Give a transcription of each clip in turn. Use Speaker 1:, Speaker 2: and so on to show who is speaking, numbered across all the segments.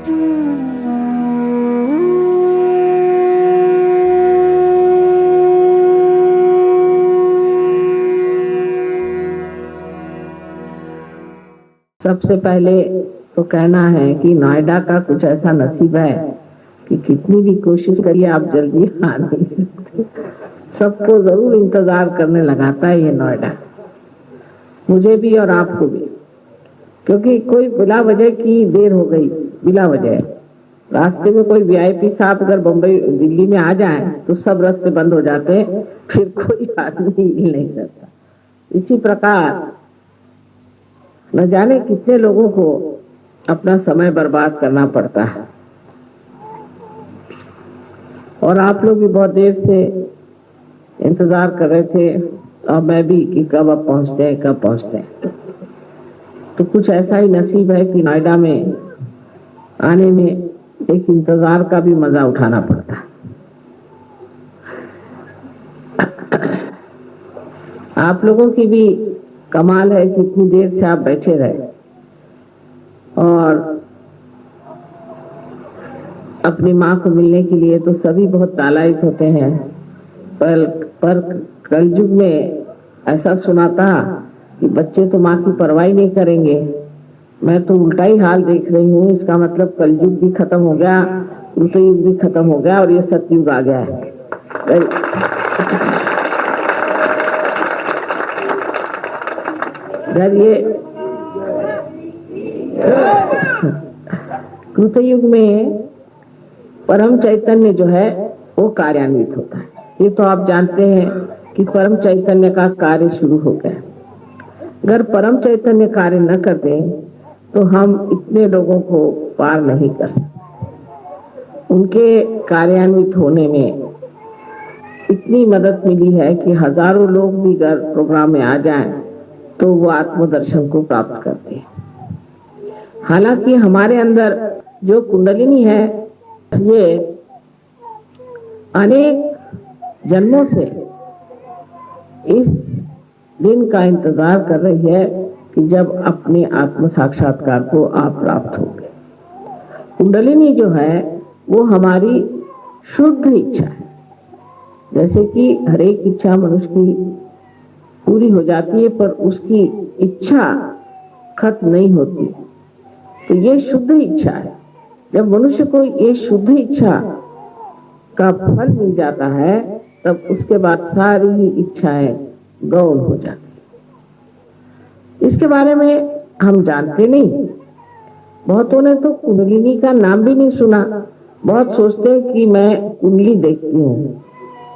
Speaker 1: सबसे पहले तो कहना है कि नोएडा का कुछ ऐसा नसीब है कि कितनी भी कोशिश करिए आप जल्दी आ नहीं सकते। सबको जरूर इंतजार करने लगाता है ये नोएडा, मुझे भी और आपको भी, क्योंकि कोई बिला वजह की देर हो गई। बिला वजह रास्ते में कोई वीआईपी साहब अगर बम्बई दिल्ली में आ जाए तो सब रास्ते बंद हो जाते हैं, फिर कोई आदमी हिल नहीं सकता। इसी प्रकार न जाने कितने लोगों को अपना समय बर्बाद करना पड़ता है, और आप लोग भी बहुत देर से इंतजार कर रहे थे और मैं भी कि कब अब पहुंचते हैं, कब पहुंचते हैं। तो कुछ ऐसा ही नसीब है कि नोएडा में आने में एक इंतजार का भी मजा उठाना पड़ता है। आप लोगों की भी कमाल है कि इतनी देर से आप बैठे रहे और अपनी माँ को मिलने के लिए। तो सभी बहुत लालायित होते हैं, पर कलयुग में ऐसा सुना था कि बच्चे तो माँ की परवाह नहीं करेंगे। मैं तो उल्टा ही हाल देख रही हूँ। इसका मतलब कलयुग भी खत्म हो गया, कृतयुग भी खत्म हो गया और ये सतयुग आ गया है। ये कृतयुग में परम चैतन्य जो है वो कार्यान्वित होता है। ये तो आप जानते हैं कि परम चैतन्य का कार्य शुरू हो गया। अगर परम चैतन्य कार्य न कर दे तो हम इतने लोगों को पार नहीं कर सकते। उनके कार्यान्वित होने में इतनी मदद मिली है कि हजारों लोग भी अगर प्रोग्राम में आ जाएं तो वो आत्मदर्शन को प्राप्त करते हैं। हालांकि हमारे अंदर जो कुंडलिनी है ये अनेक जन्मों से इस दिन का इंतजार कर रही है कि जब अपने आत्म साक्षात्कार को आप प्राप्त होंगे। कुंडलिनी जो है वो हमारी शुद्ध इच्छा है। जैसे कि हर एक इच्छा मनुष्य की पूरी हो जाती है पर उसकी इच्छा खत्म नहीं होती, तो ये शुद्ध इच्छा है। जब मनुष्य को ये शुद्ध इच्छा का फल मिल जाता है तब उसके बाद सारी ही इच्छाएं गौण हो जाती। इसके बारे में हम जानते नहीं। बहुतों ने तो कुंडलिनी का नाम भी नहीं सुना। बहुत सोचते हैं कि मैं कुंडली देखती हूँ,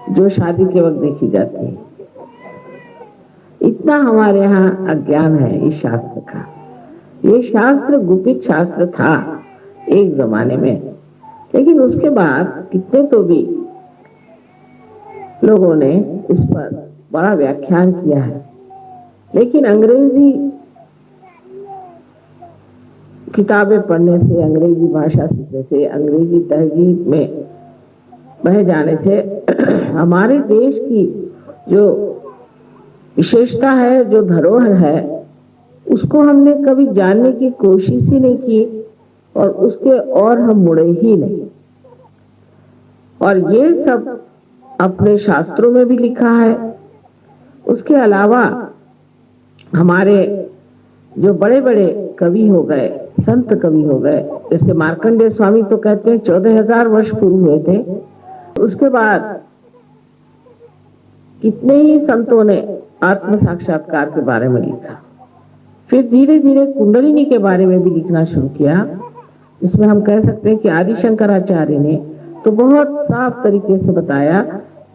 Speaker 1: जो शादी के वक्त देखी जाती है। इतना हमारे यहाँ अज्ञान है इस शास्त्र का। ये शास्त्र गुपित शास्त्र था एक जमाने में, लेकिन उसके बाद कितने तो भी लोगों ने इस पर बड़ा व्याख्यान किया है। लेकिन अंग्रेजी किताबें पढ़ने से, अंग्रेजी भाषा सीखने से, अंग्रेजी तहजीब में बह जाने से हमारे देश की जो विशेषता है, जो धरोहर है, उसको हमने कभी जानने की कोशिश ही नहीं की और उसके और हम मुड़े ही नहीं। और ये सब अपने शास्त्रों में भी लिखा है। उसके अलावा हमारे जो बड़े बड़े कवि हो गए, संत कवि हो गए, जैसे मार्कंडेय स्वामी तो कहते हैं 14,000 वर्ष पूर्व हुए थे। उसके बाद कितने ही संतों ने आत्म साक्षात्कार के बारे में लिखा। फिर धीरे धीरे कुंडलिनी के बारे में भी लिखना शुरू किया। इसमें हम कह सकते हैं कि आदि शंकराचार्य ने तो बहुत साफ तरीके से बताया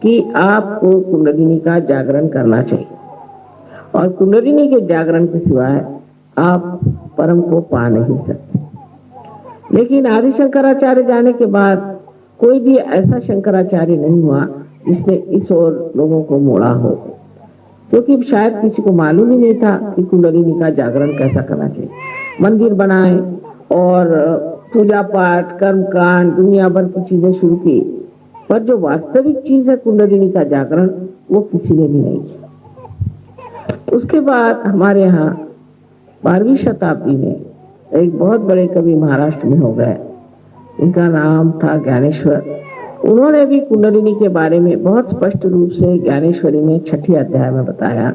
Speaker 1: कि आपको कुंडलिनी का जागरण करना चाहिए और कुंडलिनी के जागरण के सिवाय आप परम को पा नहीं सकते। लेकिन आदि शंकराचार्य जाने के बाद कोई भी ऐसा शंकराचार्य नहीं हुआ जिसने इस ओर लोगों को मोड़ा हो, क्योंकि शायद किसी को मालूम ही नहीं था कि कुंडलिनी का जागरण कैसा करना चाहिए। मंदिर बनाए और पूजा पाठ, कर्मकांड, दुनिया भर की चीजें शुरू की, पर जो वास्तविक चीज है कुंडलिनी का जागरण, वो किसी ने भी नहीं किया। उसके बाद हमारे यहाँ 12वीं शताब्दी में एक बहुत बड़े कवि महाराष्ट्र में हो गए, इनका नाम था ज्ञानेश्वर। उन्होंने भी कुंडलिनी के बारे में बहुत स्पष्ट रूप से ज्ञानेश्वरी में 6 अध्याय में बताया।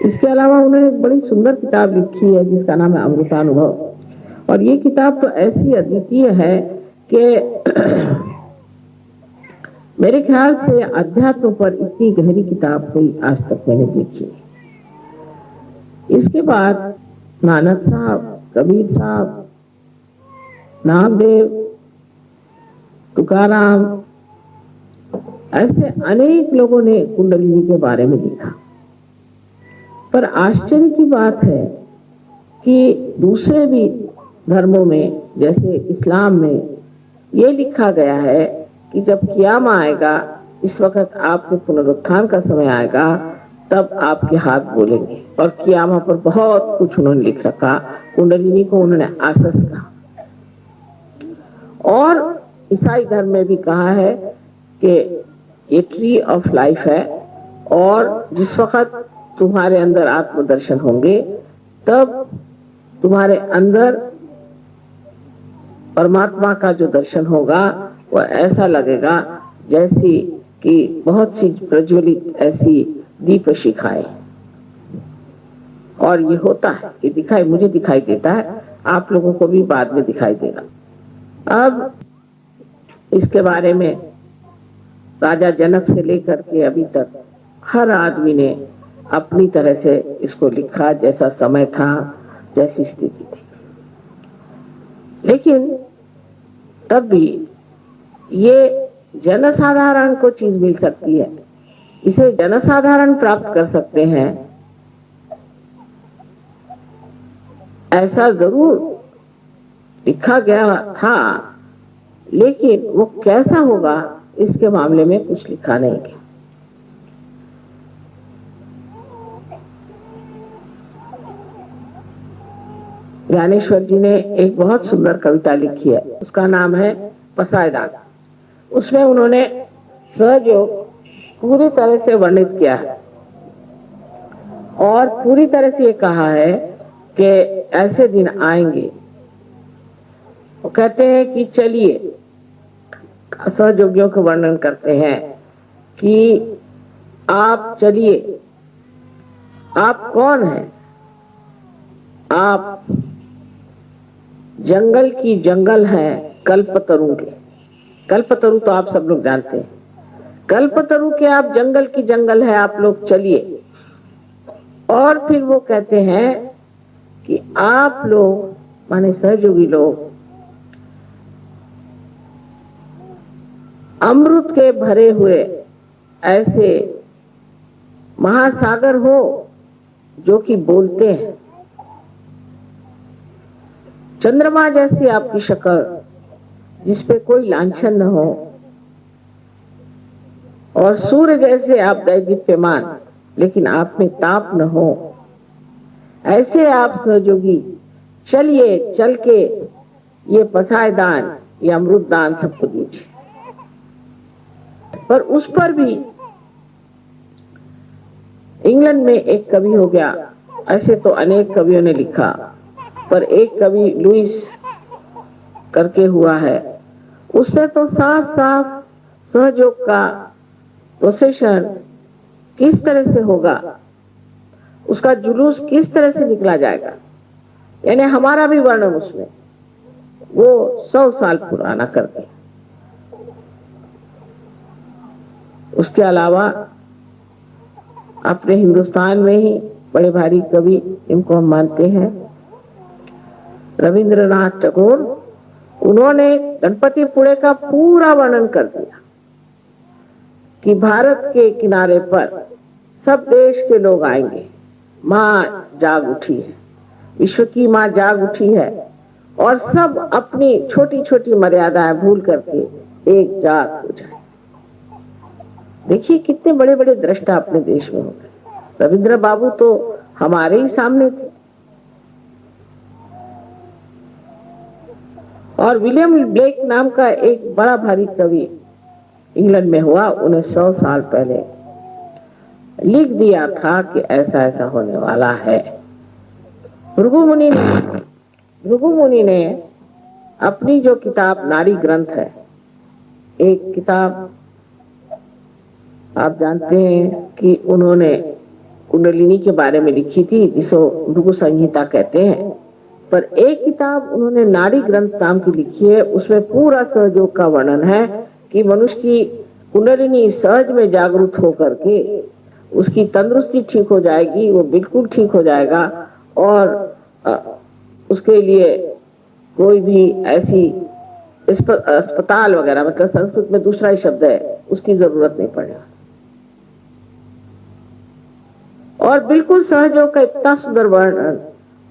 Speaker 1: इसके अलावा उन्होंने एक बड़ी सुंदर किताब लिखी है जिसका नाम है अमृतानुभव। और ये किताब तो ऐसी अद्वितीय है कि मेरे ख्याल से अध्यात्म पर इतनी गहरी किताब कोई आज तक मैंने देखी। इसके बाद नानक साहब, कबीर साहब, नामदेव, तुकाराम, ऐसे अनेक लोगों ने कुंडलिनी के बारे में लिखा। पर आश्चर्य की बात है कि दूसरे भी धर्मों में जैसे इस्लाम में ये लिखा गया है कि जब क़यामत आएगा, इस वक्त आपके पुनरुत्थान का समय आएगा, तब आपके हाथ बोलेंगे। और क़यामत पर बहुत कुछ उन्होंने लिख रखा। कुंडलिनी को उन्होंने आसस कहा। और ईसाई धर्म में भी कहा है कि ये ट्री ऑफ लाइफ है, और जिस वक्त तुम्हारे अंदर आत्मदर्शन होंगे तब तुम्हारे अंदर परमात्मा का जो दर्शन होगा वो ऐसा लगेगा जैसी कि बहुत सी प्रज्वलित ऐसी दीप शिखाएं। और ये होता है, ये दिखाई, मुझे दिखाई देता है, आप लोगों को भी बाद में दिखाई देगा। अब इसके बारे में राजा जनक से लेकर के अभी तक हर आदमी ने अपनी तरह से इसको लिखा, जैसा समय था, जैसी स्थिति थी। लेकिन तब भी ये जनसाधारण को चीज मिल सकती है, इसे जनसाधारण प्राप्त कर सकते हैं, ऐसा जरूर लिखा गया था। लेकिन वो कैसा होगा इसके मामले में कुछ लिखा नहीं है। ज्ञानेश्वर जी ने एक बहुत सुंदर कविता लिखी है, उसका नाम है पसायदान। उसमें उन्होंने सहयोग पूरी तरह से वर्णित किया है और पूरी तरह से ये कहा है कि ऐसे दिन आएंगे। वो कहते हैं कि चलिए, सहयोगियों को वर्णन करते हैं कि आप चलिए, आप कौन हैं? आप जंगल की जंगल हैं कल्पतरु के। कल्पतरु तो आप सब लोग जानते हैं। कल्पतरु के आप जंगल की जंगल है, आप लोग चलिए। और फिर वो कहते हैं कि आप लोग, माने सहयोगी लोग, अमृत के भरे हुए ऐसे महासागर हो जो कि बोलते हैं। चंद्रमा जैसी आपकी शक्ल, जिसपे कोई लांछन न हो, और सूर्य जैसे आप दैदीप्यमान, लेकिन आप में ताप न हो, ऐसे आप सहयोगी चलिए, चल के ये पसायदान, ये अमृतदान सबको दीजिए। पर उस पर भी इंग्लैंड में एक कवि हो गया, ऐसे तो अनेक कवियों ने लिखा, पर एक कवि लुइस करके हुआ है, उससे तो साफ साफ सहयोग का प्रोसेशन किस तरह से होगा, उसका जुलूस किस तरह से निकला जाएगा, यानी हमारा भी वर्णन उसमें वो 100 साल पुराना कर दे। उसके अलावा अपने हिंदुस्तान में ही बड़े भारी कवि, इनको हम मानते हैं, रविंद्रनाथ टैगोर, उन्होंने गणपतिपुळे का पूरा वर्णन कर दिया कि भारत के किनारे पर सब देश के लोग आएंगे, माँ जाग उठी है, विश्व की माँ जाग उठी है, और सब अपनी छोटी छोटी मर्यादाएं भूल करके एक जाग हो जाए। देखिए कितने बड़े बड़े दृष्टा अपने देश में हो गए। रविंद्र बाबू तो हमारे ही सामने थे। और विलियम ब्लेक नाम का एक बड़ा भारी कवि इंग्लैंड में हुआ, उन्हें 100 साल पहले लिख दिया था कि ऐसा ऐसा होने वाला है। भृगु मुनि ने अपनी जो किताब नारी ग्रंथ है, एक किताब आप जानते हैं कि उन्होंने कुंडलिनी के बारे में लिखी थी, जिसको भृगु संहिता कहते हैं, पर एक किताब उन्होंने नाड़ी ग्रंथ नाम की लिखी है। उसमें पूरा सहयोग का वर्णन है कि मनुष्य की कुंडलिनी सहज में जागरूक होकर के उसकी तंदुरुस्ती ठीक हो जाएगी, वो बिल्कुल ठीक हो जाएगा और उसके लिए कोई भी ऐसी अस्पताल वगैरह, मतलब संस्कृत में दूसरा ही शब्द है, उसकी जरूरत नहीं पड़ेगा। और बिल्कुल सहयोग का इतना सुंदर वर्णन,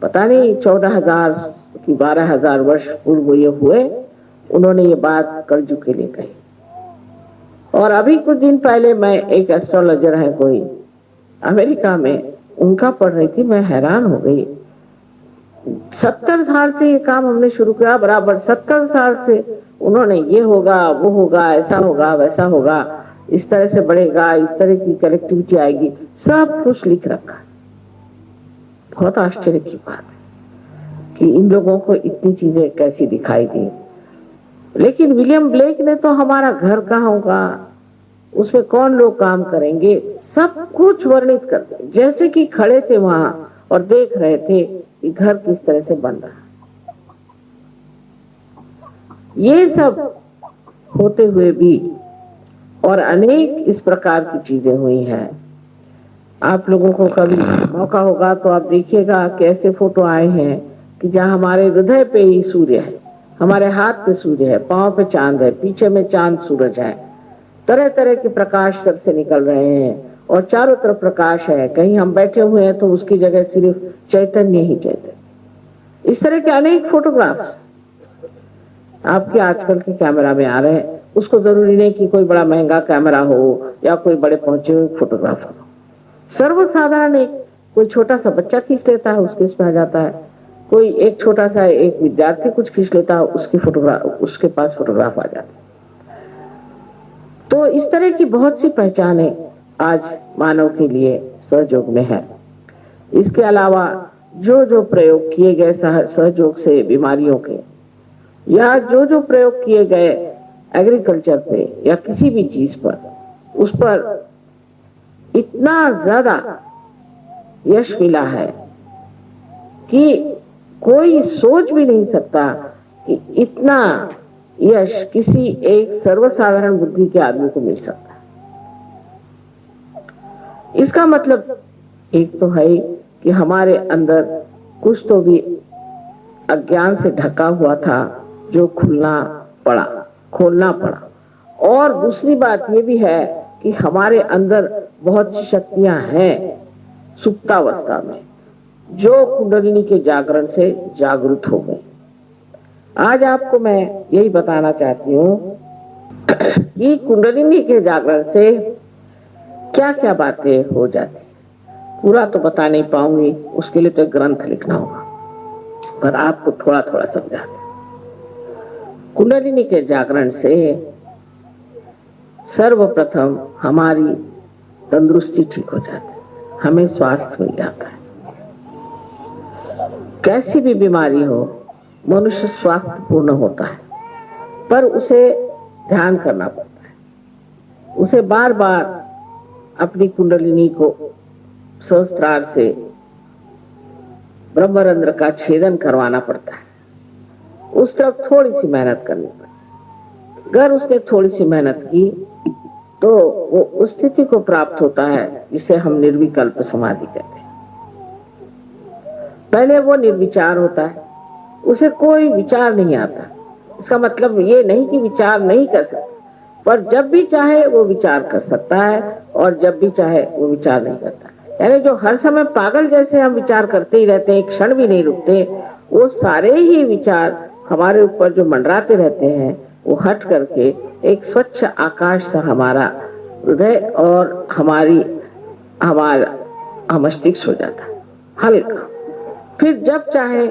Speaker 1: पता नहीं 14,000 की 12,000 वर्ष पूर्व ये हुए, उन्होंने ये बात कलयुग के लिए कही। और अभी कुछ दिन पहले मैं, एक एस्ट्रोलॉजर है कोई अमेरिका में, उनका पढ़ रही थी, मैं हैरान हो गई। 70 साल से ये काम हमने शुरू किया, बराबर 70 साल से उन्होंने ये होगा, वो होगा, ऐसा होगा, वैसा होगा, इस तरह से बढ़ेगा, इस तरह की कनेक्टिविटी आएगी, सब कुछ लिख रखा। बहुत आश्चर्य की बात है कि इन लोगों को इतनी चीजें कैसी दिखाई दी। लेकिन विलियम ब्लेक ने तो हमारा घर कहाँ होगा, उसमें कौन लोग काम करेंगे, सब कुछ वर्णित करते, जैसे कि खड़े थे वहां और देख रहे थे कि घर किस तरह से बन रहा। ये सब होते हुए भी और अनेक इस प्रकार की चीजें हुई हैं। आप लोगों को कभी मौका होगा तो आप देखिएगा कि ऐसे फोटो आए हैं कि जहां हमारे हृदय पे ही सूर्य है, हमारे हाथ पे सूर्य है, पांव पे चांद है, पीछे में चांद सूरज है, तरह तरह के प्रकाश सब से निकल रहे हैं और चारों तरफ प्रकाश है। कहीं हम बैठे हुए हैं तो उसकी जगह सिर्फ चैतन्य ही चैतन्य। इस तरह के अनेक फोटोग्राफ्स आपके आजकल के कैमरा में आ रहे हैं। उसको जरूरी नहीं कि कोई बड़ा महंगा कैमरा हो या कोई बड़े पहुंचे हुए फोटोग्राफर हो, सर्वसाधारण एक कोई छोटा सा बच्चा खींच लेता है, उसके इसमें आ जाता है। कोई एक छोटा सा एक विद्यार्थी कुछ खींच लेता है, उसकी फोटोग्राफ, उसके पास फोटोग्राफ आ जाता है। तो इस तरह की बहुत सी पहचानें आज मानव के लिए सहयोग में है। इसके अलावा जो जो प्रयोग किए गए सहयोग से बीमारियों के, या जो जो प्रयोग किए गए एग्रीकल्चर पे या किसी भी चीज पर, उस पर इतना ज्यादा यश मिला है कि कोई सोच भी नहीं सकता कि इतना यश किसी एक सर्वसाधारण बुद्धि के आदमी को मिल सकता है। इसका मतलब एक तो है कि हमारे अंदर कुछ तो भी अज्ञान से ढका हुआ था जो खोलना पड़ा। और दूसरी बात ये भी है कि हमारे अंदर बहुत सी शक्तियां हैं सुप्तावस्था में, जो कुंडलिनी के जागरण से जागृत हो गई। आज आपको मैं यही बताना चाहती हूँ कि कुंडलिनी के जागरण से क्या क्या बातें हो जाती। पूरा तो बता नहीं पाऊंगी, उसके लिए तो ग्रंथ लिखना होगा, पर आपको थोड़ा थोड़ा समझा। कुंडलिनी के जागरण से सर्वप्रथम हमारी तंदुरुस्ती ठीक हो जाती है, हमें स्वास्थ्य मिल जाता है। कैसी भी बीमारी हो, मनुष्य स्वास्थ्य पूर्ण होता है, पर उसे ध्यान करना पड़ता है। उसे बार बार अपनी कुंडलिनी को सहस्त्रार से ब्रह्मरंध्र का छेदन करवाना पड़ता है। उस तरफ थोड़ी सी मेहनत करनी पड़ती। अगर उसने थोड़ी सी मेहनत की तो वो उस स्थिति को प्राप्त होता है जिसे हम निर्विकल्प समाधि कहते हैं। पहले वो निर्विचार होता है, उसे कोई विचार नहीं आता। इसका मतलब ये नहीं कि विचार नहीं कर सकता, पर जब भी चाहे वो विचार कर सकता है और जब भी चाहे वो विचार नहीं करता। यानी जो हर समय पागल जैसे हम विचार करते ही रहते हैं, एक क्षण भी नहीं रुकते, वो सारे ही विचार हमारे ऊपर जो मंडराते रहते हैं वो हट करके एक स्वच्छ आकाश सा हमारा हृदय और हमारा मस्तिष्क हो जाता है हल्का। फिर जब चाहे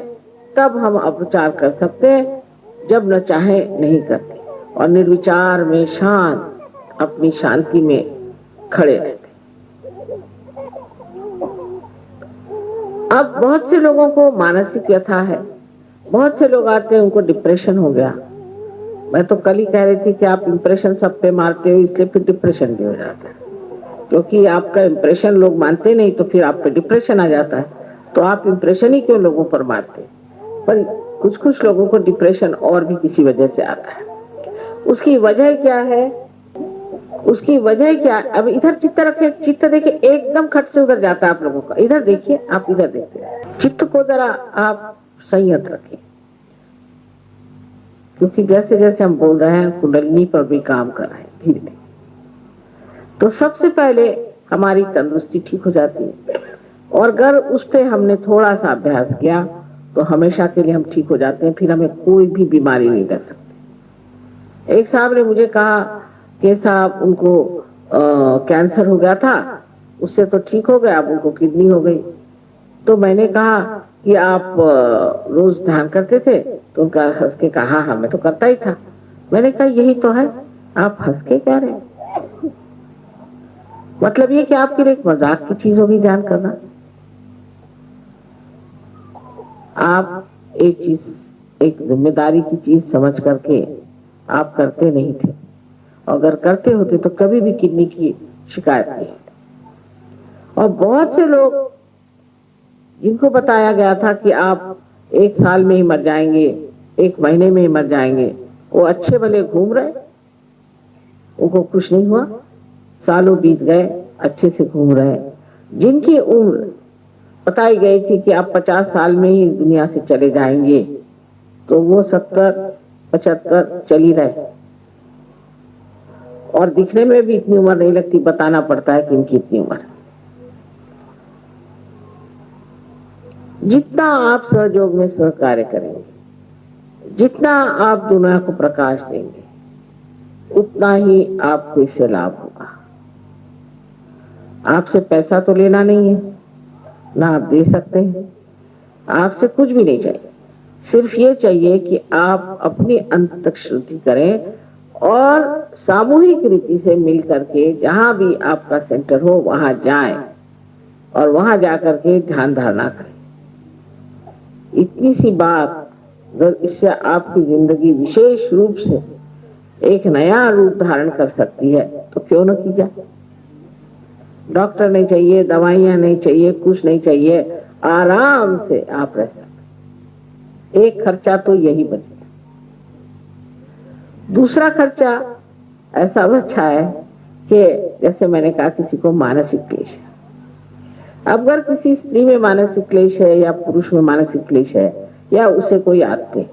Speaker 1: तब हम अपचार कर सकते हैं, जब न चाहे नहीं करते, और निर्विचार में शांत अपनी शांति में खड़े रहते। अब बहुत से लोगों को मानसिक व्यथा है, बहुत से लोग आते हैं, उनको डिप्रेशन हो गया। मैं तो कल ही कह रही थी कि आप इंप्रेशन सब पे मारते हो, इसलिए फिर डिप्रेशन भी हो जाता है, क्योंकि आपका इंप्रेशन लोग मानते नहीं तो फिर आप पे डिप्रेशन आ जाता है। तो आप इंप्रेशन ही क्यों लोगों पर मारते? पर कुछ कुछ लोगों को डिप्रेशन और भी किसी वजह से आता है। उसकी वजह क्या है? उसकी वजह क्या? अब इधर चित्त रखे, चित्त देखिए एकदम खट से उधर जाता है आप लोगों का। इधर देखिए, आप इधर देखिए, चित्त को जरा आप संयत रखें, क्योंकि जैसे जैसे हम बोल रहे हैं कुंडलिनी पर भी काम कर रहे हैं धीरे धीरे। तो सबसे पहले हमारी तंदुरुस्ती ठीक हो जाती है, और अगर उस पर हमने थोड़ा सा अभ्यास किया तो हमेशा के लिए हम ठीक हो जाते हैं, फिर हमें कोई भी बीमारी नहीं लग सकती। एक साहब ने मुझे कहा कि साहब उनको कैंसर हो गया था, उससे तो ठीक हो गया, अब उनको किडनी हो गई। तो मैंने कहा कि आप रोज ध्यान करते थे? तो उनका हंस के कहा हाँ मैं तो करता ही था। मैंने कहा यही तो है, आप हंस के कह रहे हैं, मतलब ये कि आपके लिए एक मजाक की चीज होगी ध्यान करना। आप एक चीज, एक जिम्मेदारी की चीज समझ करके आप करते नहीं थे, अगर करते होते तो कभी भी किडनी की शिकायत नहीं होती। और बहुत से लोग जिनको बताया गया था कि आप 1 साल में ही मर जाएंगे, 1 महीने में ही मर जाएंगे, वो अच्छे भले घूम रहे, उनको कुछ नहीं हुआ, सालों बीत गए, अच्छे से घूम रहे। जिनकी उम्र बताई गई थी कि आप 50 साल में ही दुनिया से चले जाएंगे, तो वो 70-75 चल ही रहे, और दिखने में भी इतनी उम्र नहीं लगती, बताना पड़ता है कि इनकी इतनी उम्र। जितना आप सहयोग में सहकार्य करेंगे, जितना आप दुनिया को प्रकाश देंगे, उतना ही आपको इससे लाभ होगा। आपसे पैसा तो लेना नहीं है, ना आप दे सकते हैं, आपसे कुछ भी नहीं चाहिए, सिर्फ ये चाहिए कि आप अपनी अंततक शुद्धि करें और सामूहिक रीति से मिल करके जहां भी आपका सेंटर हो वहां जाएं और वहां जाकर के ध्यान धारणा करें। इतनी सी बात अगर इससे आपकी जिंदगी विशेष रूप से एक नया रूप धारण कर सकती है तो क्यों न की जाए। डॉक्टर नहीं चाहिए, दवाइयां नहीं चाहिए, कुछ नहीं चाहिए, आराम से आप रह सकते। एक खर्चा तो यही बचेगा। दूसरा खर्चा ऐसा बचा है कि जैसे मैंने कहा किसी को मानसिक क्लेश है। अब अगर किसी स्त्री में मानसिक क्लेश है या पुरुष में मानसिक क्लेश है, या उसे कोई आदतें,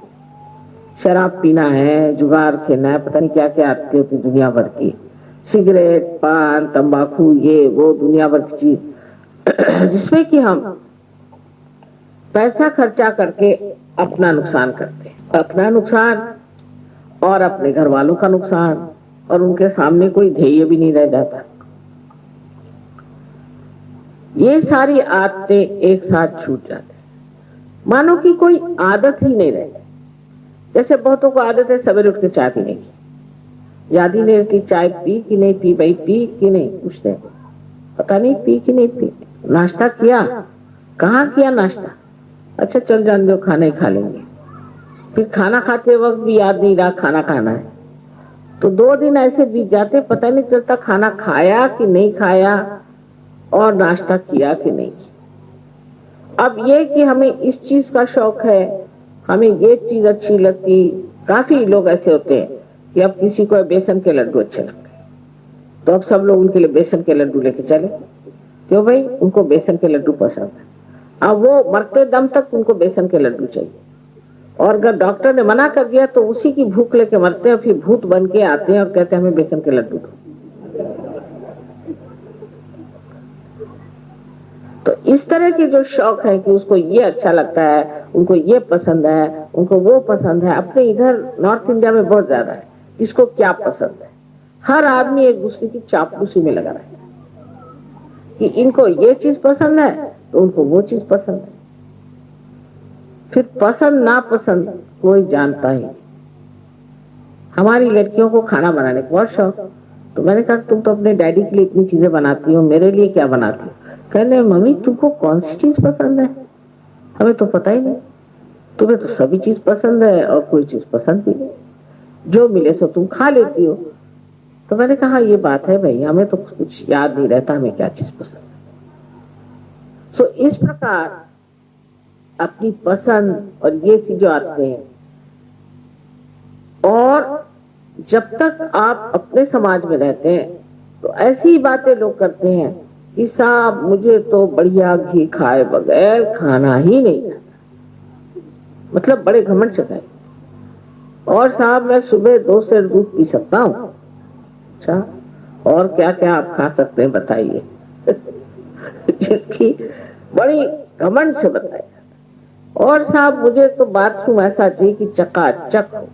Speaker 1: शराब पीना है, जुगार खेलना है, पता नहीं क्या क्या आदतें होती दुनिया भर की, सिगरेट, पान, तंबाकू, ये वो दुनिया भर की चीज जिसमें कि हम पैसा खर्चा करके अपना नुकसान करते हैं, अपना नुकसान और अपने घर वालों का नुकसान, और उनके सामने कोई ध्येय भी नहीं रह जाता। ये सारी आदतें एक साथ छूट जाती, मानो कि कोई आदत ही नहीं रह जाती। जैसे बहुतों को आदत है सवेरे उठ के चाय पीने की, याद ही नहीं रहती चाय पी कि नहीं पी, भाई पी कि नहीं, पूछते हैं पता नहीं पी कि नहीं पी। नाश्ता किया, कहाँ किया नाश्ता, अच्छा चल जान दो खाना ही खा लेंगे। फिर खाना खाते वक्त भी याद नहीं रहा खाना खाना है, तो 2 दिन ऐसे बीत जाते, पता नहीं चलता खाना खाया कि नहीं खाया और नाश्ता किया कि नहीं। अब ये कि हमें इस चीज का शौक है, हमें ये चीज अच्छी लगती। काफी लोग ऐसे होते हैं कि अब किसी को बेसन के लड्डू अच्छे लगते हैं, तो अब सब लोग उनके लिए बेसन के लड्डू लेके चले, क्यों भाई, उनको बेसन के लड्डू पसंद है। अब वो मरते दम तक उनको बेसन के लड्डू चाहिए, और अगर डॉक्टर ने मना कर दिया तो उसी की भूख लेके मरते हैं, फिर भूत बन के आते हैं और कहते हैं हमें बेसन के लड्डू दो। तो इस तरह के जो शौक है कि उसको ये अच्छा लगता है, उनको ये पसंद है, उनको वो पसंद है, अपने इधर नॉर्थ इंडिया में बहुत ज्यादा है, इसको क्या पसंद है। हर आदमी एक दूसरे की चापलूसी में लगा रहता है कि इनको ये चीज पसंद है तो उनको वो चीज पसंद है। फिर पसंद ना पसंद कोई जानता ही। हमारी लड़कियों को खाना बनाने का बहुत शौक, तो मैंने कहा तुम तो अपने डैडी के लिए इतनी चीजें बनाती हो, मेरे लिए क्या बनाती हो। कहने मम्मी तुमको कौन सी चीज पसंद है, हमें तो पता ही नहीं। तुम्हें तो सभी चीज पसंद है और कोई चीज पसंद भी नहीं, जो मिले सो तुम खा लेती हो। तो मैंने कहा ये बात है भाई, हमें तो कुछ याद नहीं रहता हमें क्या चीज पसंद है। सो इस प्रकार अपनी पसंद और ये चीजें आते हैं। और जब तक आप अपने समाज में रहते हैं तो ऐसी बातें लोग करते हैं कि साहब मुझे तो बढ़िया घी खाए बगैर खाना ही नहीं आता, मतलब बड़े घमंड से खाए। और साहब मैं सुबह 2 सेर दूध पी सकता हूँ। अच्छा, और क्या क्या आप खा सकते हैं बताइए। जिसकी बड़ी घमंड से बताया। और साहब मुझे तो बाथरूम ऐसा चाहिए कि चकाचक हो।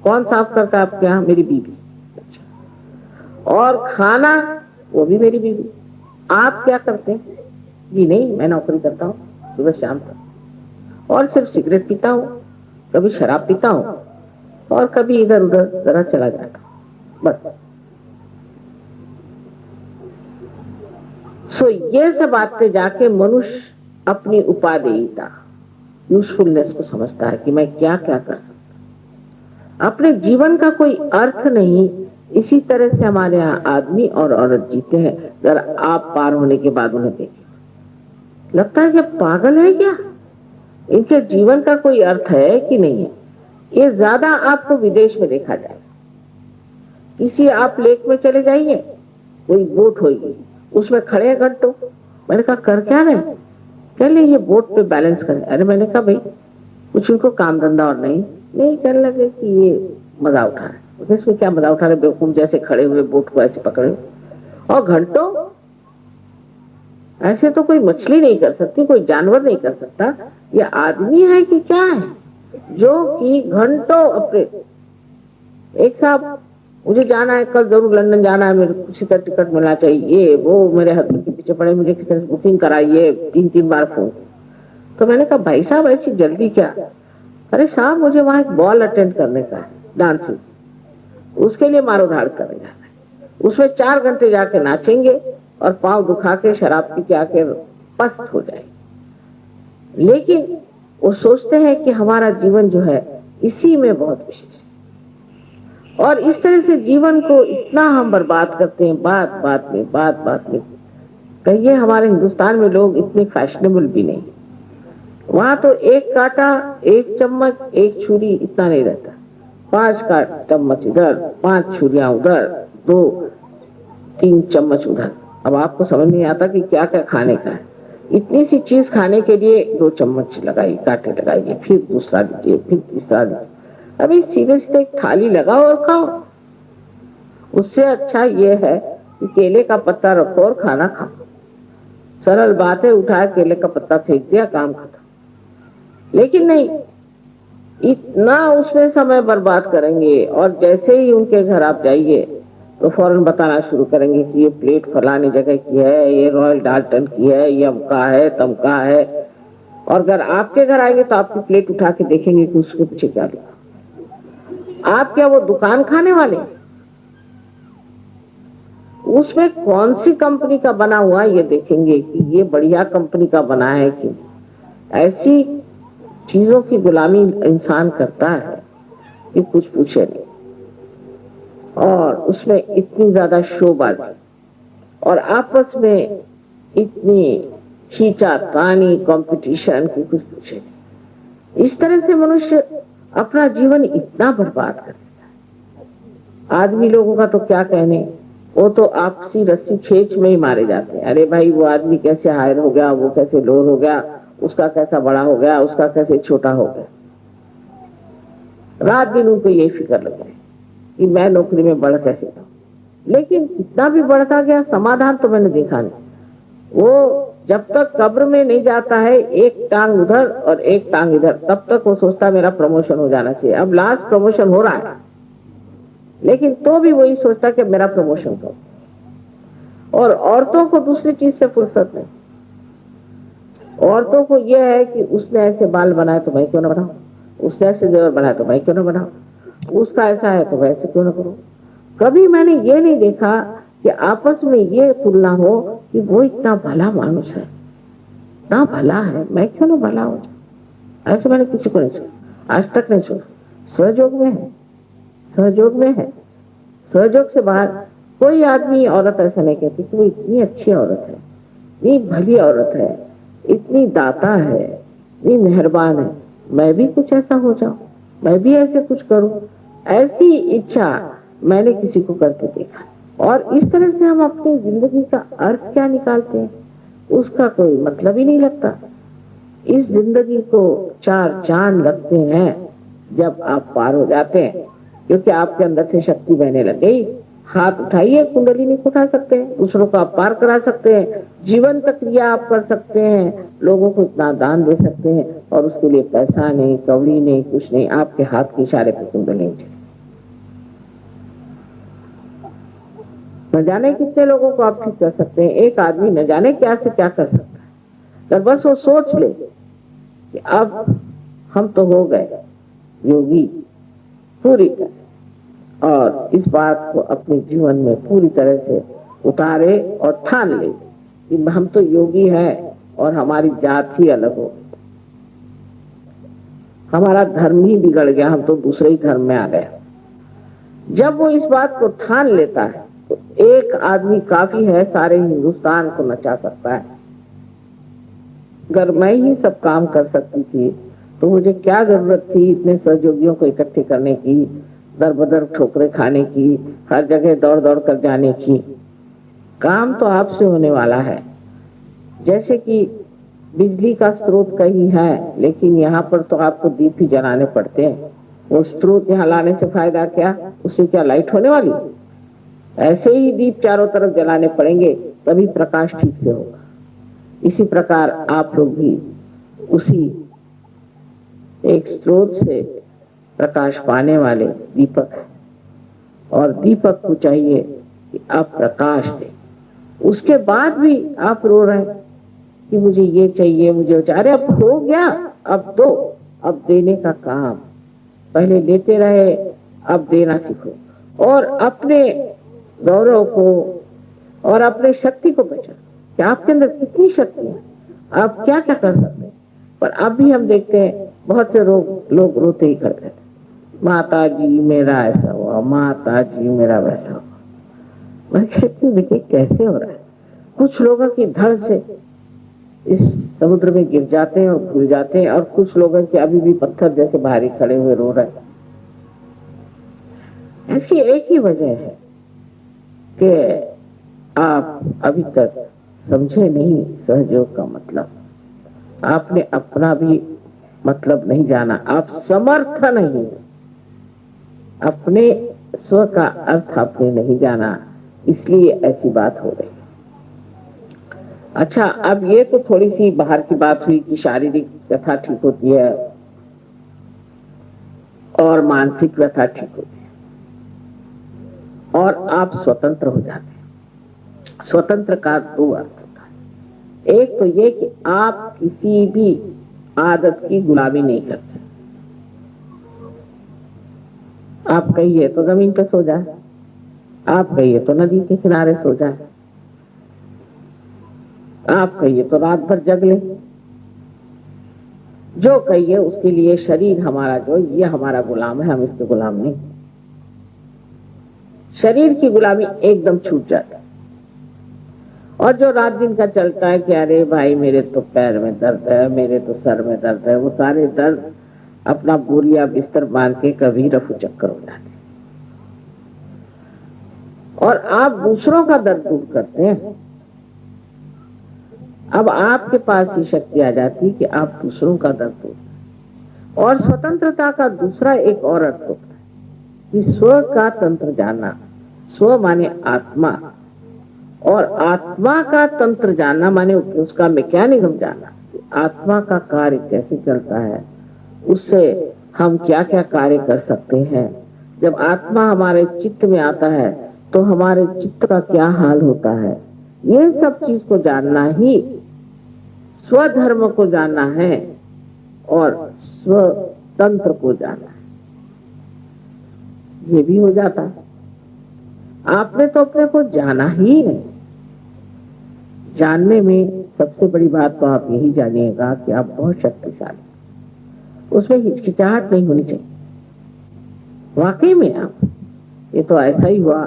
Speaker 1: कौन साफ करता है आपके यहाँ? मेरी बीवी। और खाना वो भी मेरी बीवी। आप क्या करते हैं? जी नहीं, मैं नौकरी करता हूँ सुबह शाम तक, और सिर्फ सिगरेट पीता हूँ, कभी शराब पीता हूँ और कभी इधर उधर जरा चला जाता हूँ, बस। सो ये सब बातें जाके मनुष्य अपनी उपादेयता, यूजफुलनेस को समझता है कि मैं क्या क्या कर सकता। अपने जीवन का कोई अर्थ नहीं। इसी तरह से हमारे यहाँ आदमी और औरत जीते हैं। अगर आप पार होने के बाद उन्हें देखें, लगता है कि पागल है क्या, इनके जीवन का कोई अर्थ है कि नहीं है। ये ज्यादा आपको विदेश में देखा जाए। किसी आप लेक में चले जाइए, कोई बोट होगी, उसमें खड़े हैं घंटों। मैंने कहा कर क्या रहे? कह ले ये बोट पे बैलेंस करें। अरे मैंने कहा भाई कुछ उनको काम धंधा और नहीं कहने लगे कि ये मजा उठा रहे। इसमें क्या मजा उठा रहे? बेवकूफ जैसे खड़े हुए बोट को ऐसे पकड़े और घंटों। ऐसे तो कोई मछली नहीं कर सकती, कोई जानवर नहीं कर सकता। ये आदमी है कि क्या है जो कि घंटों अपने। एक साहब मुझे जाना है कल, जरूर लंदन जाना है, मेरे किसी का टिकट मिलना चाहिए, वो मेरे हस्बैंड के पीछे पड़े, मुझे किसी से बुकिंग कराइए, 3 बार फोन। तो मैंने कहा भाई साहब ऐसी जल्दी क्या? अरे साहब मुझे वहां एक बॉल अटेंड करने का है, डांसिंग, उसके लिए मारो धाड़ करने जाना है। उसमें 4 घंटे जाके नाचेंगे और पांव दुखा के शराब पी के आके पस्त हो जाएंगे। लेकिन वो सोचते हैं कि हमारा जीवन जो है इसी में बहुत विशेष है। और इस तरह से जीवन को इतना हम बर्बाद करते हैं, बात बात में। कहिए हमारे हिंदुस्तान में लोग इतने फैशनेबल भी नहीं। वहां तो 1 कांटा, 1 चम्मच, 1 छुरी इतना नहीं रहता। 5 चम्मच इधर, 5 छुरियां उधर, 2-3 चम्मच उधर। अब आपको समझ नहीं आता कि क्या क्या खाने का है। इतनी सी चीज खाने के लिए 2 चम्मच लगाइए, कांटे लगाइए, फिर दूसरा दीजिए, फिर तीसरा दीजिए। अभी सीधे सीधे एक थाली लगाओ और खाओ। उससे अच्छा ये है कि केले का पत्ता रखो और खाना खाओ। सरल बात है, उठाया केले का पत्ता फेंक दिया, काम खत्म। लेकिन नहीं, इतना उसमें समय बर्बाद करेंगे। और जैसे ही उनके घर आप जाइए तो फौरन बताना शुरू करेंगे कि ये प्लेट फलानी जगह की है, ये रॉयल डाल्टन की है, ये अमका है तमका है। और अगर आपके घर आएंगे तो आपकी प्लेट उठा के देखेंगे कि उसके पीछे क्या लिखा। आप क्या वो दुकान खाने वाले? उसमें कौन सी कंपनी का बना हुआ ये देखेंगे कि ये बढ़िया कंपनी का बना है कि। ऐसी चीजों की गुलामी इंसान करता है कि कुछ पूछे नहीं। और उसमें इतनी ज्यादा शोबाजी और आपस में इतनी खींचातानी कंपटीशन की कुछ पूछे नहीं। इस तरह से मनुष्य अपना जीवन इतना बर्बाद कर देता है। आदमी लोगों का तो क्या कहने, वो तो आपसी रस्सी खींच में ही मारे जाते हैं। अरे भाई वो आदमी कैसे हायर हो गया, वो कैसे लोअर हो गया, उसका कैसा बड़ा हो गया, उसका कैसे छोटा हो गया। रात दिन उनको यही फिक्र लग है कि मैं नौकरी में बढ़ कैसे जाऊं। लेकिन कितना भी बढ़ता गया, समाधान तो मैंने देखा नहीं। वो जब तक कब्र में नहीं जाता है, एक टांग उधर और एक टांग इधर, तब तक वो सोचता मेरा प्रमोशन हो जाना चाहिए। अब लास्ट प्रमोशन हो रहा है, लेकिन तो भी वही सोचता कि मेरा प्रमोशन करो। और औरतों को दूसरी चीज से फुर्सत नहीं। औरतों को यह है कि उसने ऐसे बाल बनाए तो मैं क्यों ना बनाऊं, उसने ऐसे जेवर बनाए तो मैं क्यों ना बनाऊं, उसका ऐसा है तो वैसे क्यों ना करूं। कभी मैंने ये नहीं देखा कि आपस में ये तुलना हो कि वो इतना भला मानुष है, इतना भला है, मैं क्यों ना भला हो। ऐसे मैंने किसी को नहीं सुना, आज तक नहीं सुना। सहयोग में है, सहयोग में है। सहयोग से बाहर कोई आदमी औरत ऐसा नहीं कहती कि वो इतनी अच्छी औरत है, इतनी भली औरत है, इतनी दाता है, इतनी मेहरबान है, मैं भी कुछ ऐसा हो जाऊं, मैं भी ऐसे कुछ करूं। ऐसी इच्छा मैंने किसी को करके देखा। और इस तरह से हम अपनी जिंदगी का अर्थ क्या निकालते हैं, उसका कोई मतलब ही नहीं लगता। इस जिंदगी को चार चांद लगते हैं जब आप पार हो जाते हैं, क्योंकि आपके अंदर से शक्ति बहने लग गई। हाथ उठाइए, कुंडलिनी को उठा सकते हैं, दूसरों को आप पार करा सकते हैं, जीवंत क्रिया आप कर सकते हैं, लोगों को इतना दान दे सकते हैं, और उसके लिए पैसा नहीं, कौड़ी नहीं, कुछ नहीं, आपके हाथ के इशारे पर कुंडलिनी चले। न जाने कितने लोगों को आप ठीक कर सकते हैं। एक आदमी न जाने क्या से क्या कर सकता है, तो बस वो सोच ले कि अब हम तो हो गए योगी पूरी तरह, और इस बात को अपने जीवन में पूरी तरह से उतारे और ठान ले कि हम तो योगी हैं और हमारी जात ही अलग हो, हमारा धर्म ही बिगड़ गया, हम तो दूसरे ही धर्म में आ गए। जब वो इस बात को ठान लेता है तो एक आदमी काफी है, सारे हिंदुस्तान को नचा सकता है। अगर मैं ही सब काम कर सकती थी तो मुझे क्या जरूरत थी इतने सहयोगियों को इकट्ठे करने की, दर बदर ठोकरे खाने की, हर जगह दौड़ दौड़ कर जाने की। काम तो आपसे होने वाला है। जैसे कि बिजली का स्रोत कहीं है, लेकिन यहाँ पर तो आपको दीप ही जलाने पड़ते हैं। वो स्रोत यहाँ लाने से फायदा क्या, उससे क्या लाइट होने वाली? ऐसे ही दीप चारों तरफ जलाने पड़ेंगे, तभी प्रकाश ठीक से होगा। इसी प्रकार आप लोग भी उसी एक स्रोत से प्रकाश पाने वाले दीपक है, और दीपक को चाहिए कि आप प्रकाश दें। उसके बाद भी आप रो रहे हैं कि मुझे ये चाहिए, मुझे अरे अब हो गया, अब दो, अब देने का काम। पहले लेते रहे, अब देना सीखो, और अपने गौरव को और अपने शक्ति को पहचानो कि आपके अंदर कितनी शक्ति है, आप क्या क्या कर सकते हैं। पर अब भी हम देखते हैं बहुत से लोग रोते ही करते हैं, माता जी मेरा ऐसा हुआ, माता जी मेरा वैसा हुआ। मैं कहती हूँ देखिए कैसे हो रहा है। कुछ लोगों की धड़ से इस समुद्र में गिर जाते हैं और भूल जाते हैं, और कुछ लोगों के अभी भी पत्थर जैसे भारी खड़े हुए रो रहे हैं। इसकी एक ही वजह है कि आप अभी तक समझे नहीं सहयोग का मतलब। आपने अपना भी मतलब नहीं जाना, आप समर्थ नहीं, अपने स्व का अर्थ आपने नहीं जाना, इसलिए ऐसी बात हो रही। अच्छा, अब ये तो थोड़ी सी बाहर की बात हुई कि शारीरिक व्यथा ठीक होती है और मानसिक व्यथा ठीक होती है, और आप स्वतंत्र हो जाते हैं। स्वतंत्र का दो अर्थ होता है। एक तो ये कि आप किसी भी आदत की गुलामी नहीं करते। आप कहिए तो जमीन पे सो जाए, आप कहिए तो नदी के किनारे सो जाए, आप कहिए तो रात भर जग ले, जो कहिए उसके लिए शरीर हमारा जो ये हमारा गुलाम है, हम इसके गुलाम नहीं। शरीर की गुलामी एकदम छूट जाता है। और जो रात दिन का चलता है कि अरे भाई मेरे तो पैर में दर्द है, मेरे तो सर में दर्द है, वो सारे दर्द अपना बोरिया बिस्तर बांध के कभी रफू चक्कर हो जाते हैं, और आप दूसरों का दर्द दूर करते हैं। अब आपके पास ये शक्ति आ जाती कि आप दूसरों का दर्द दूर। और स्वतंत्रता का दूसरा एक और अर्थ होता है कि स्व का तंत्र जानना। स्व माने आत्मा, और आत्मा का तंत्र जानना माने उसका मैकेनिज्म जानना, आत्मा का कार्य कैसे चलता है, उससे हम क्या क्या कार्य कर सकते हैं। जब आत्मा हमारे चित्त में आता है तो हमारे चित्त का क्या हाल होता है, ये सब चीज को जानना ही स्वधर्म को जानना है और स्वतंत्र को जानना है। ये भी हो जाता है। आपने तो अपने को जाना ही नहीं। जानने में सबसे बड़ी बात तो आप यही जानिएगा कि आप बहुत शक्तिशाली, उसमें हिचकिचाहट नहीं होनी चाहिए। वाकई में आप, ये तो ऐसा ही हुआ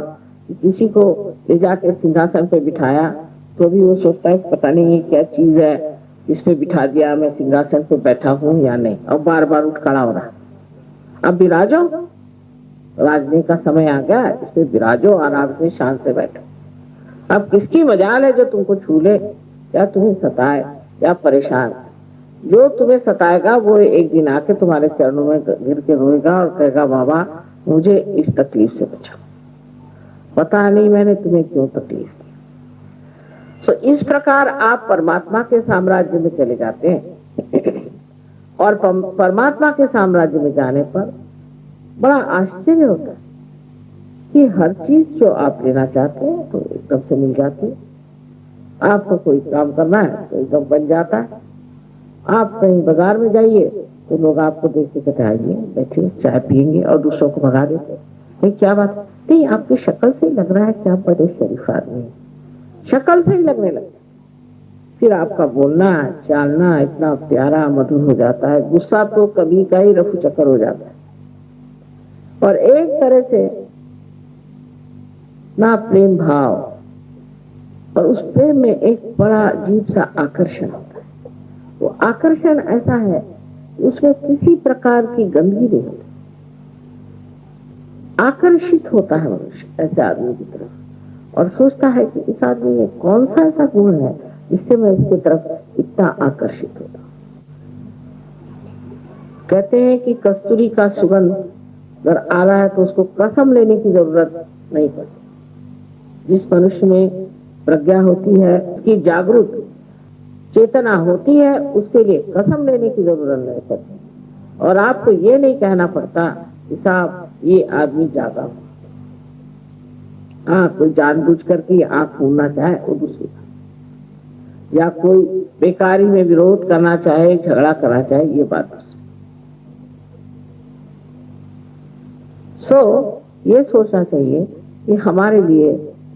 Speaker 1: कि किसी को ले जाकर सिंहासन पे बिठाया तो भी वो सोचता है पता नहीं ये क्या चीज है, इस पे बिठा दिया, मैं सिंहासन पे बैठा हूं या नहीं, और बार बार उठ खड़ा हो रहा। अब विराजो, राजने का समय आ गया, इस पे विराजो, आराम से शांत से बैठो। अब किसकी मजाल है जो तुमको छू ले या तुम्हें सताए या परेशान। जो तुम्हें सताएगा वो एक दिन आके तुम्हारे चरणों में गिर के रोएगा और कहेगा बाबा मुझे इस तकलीफ से बचाओ, पता नहीं मैंने तुम्हें क्यों तकलीफ दी। तो इस प्रकार आप परमात्मा के साम्राज्य में चले जाते हैं और परमात्मा के साम्राज्य में जाने पर बड़ा आश्चर्य होता है कि हर चीज जो आप लेना चाहते हैं तो एकदम से मिल जाती है। आपको कोई काम करना है तो एकदम बन जाता है। आप कहीं बाजार में जाइए तो लोग आपको देख के कहते आइए बैठिए चाय पियेंगे और दूसरों को भगा देते हैं। क्या बात नहीं, आपकी शक्ल से ही लग रहा है कि आप बड़े शरीफ आदमी हैं, शक्ल से ही लगने लगता। फिर आपका बोलना चालना इतना प्यारा मधुर हो जाता है, गुस्सा तो कभी का ही रफू चक्कर हो जाता है। और एक तरह से ना प्रेम भाव, और उस प्रेम में एक बड़ा अजीब सा आकर्षण होता है। वो आकर्षण ऐसा है उसमें किसी प्रकार की गंदगी नहीं होती। आकर्षित होता है मनुष्य ऐसे आदमी की तरफ और सोचता है कि इस आदमी में कौन सा ऐसा गुण है जिससे मैं इसकी तरफ इतना आकर्षित होता। कहते हैं कि कस्तूरी का सुगंध अगर आ रहा है तो उसको कसम लेने की जरूरत नहीं पड़ती। जिस मनुष्य में प्रज्ञा होती है, उसकी जागरूक चेतना होती है, उसके लिए कसम लेने की जरूरत नहीं पड़ती। और आपको ये नहीं कहना पड़ता कि साहब ये आदमी जागा हो। हाँ, कोई जानबूझ करके आंख मूंदना चाहे वो दूसरी बात, या कोई बेकारी में विरोध करना चाहे, झगड़ा करना चाहे, ये बात ये सोचना चाहिए कि हमारे लिए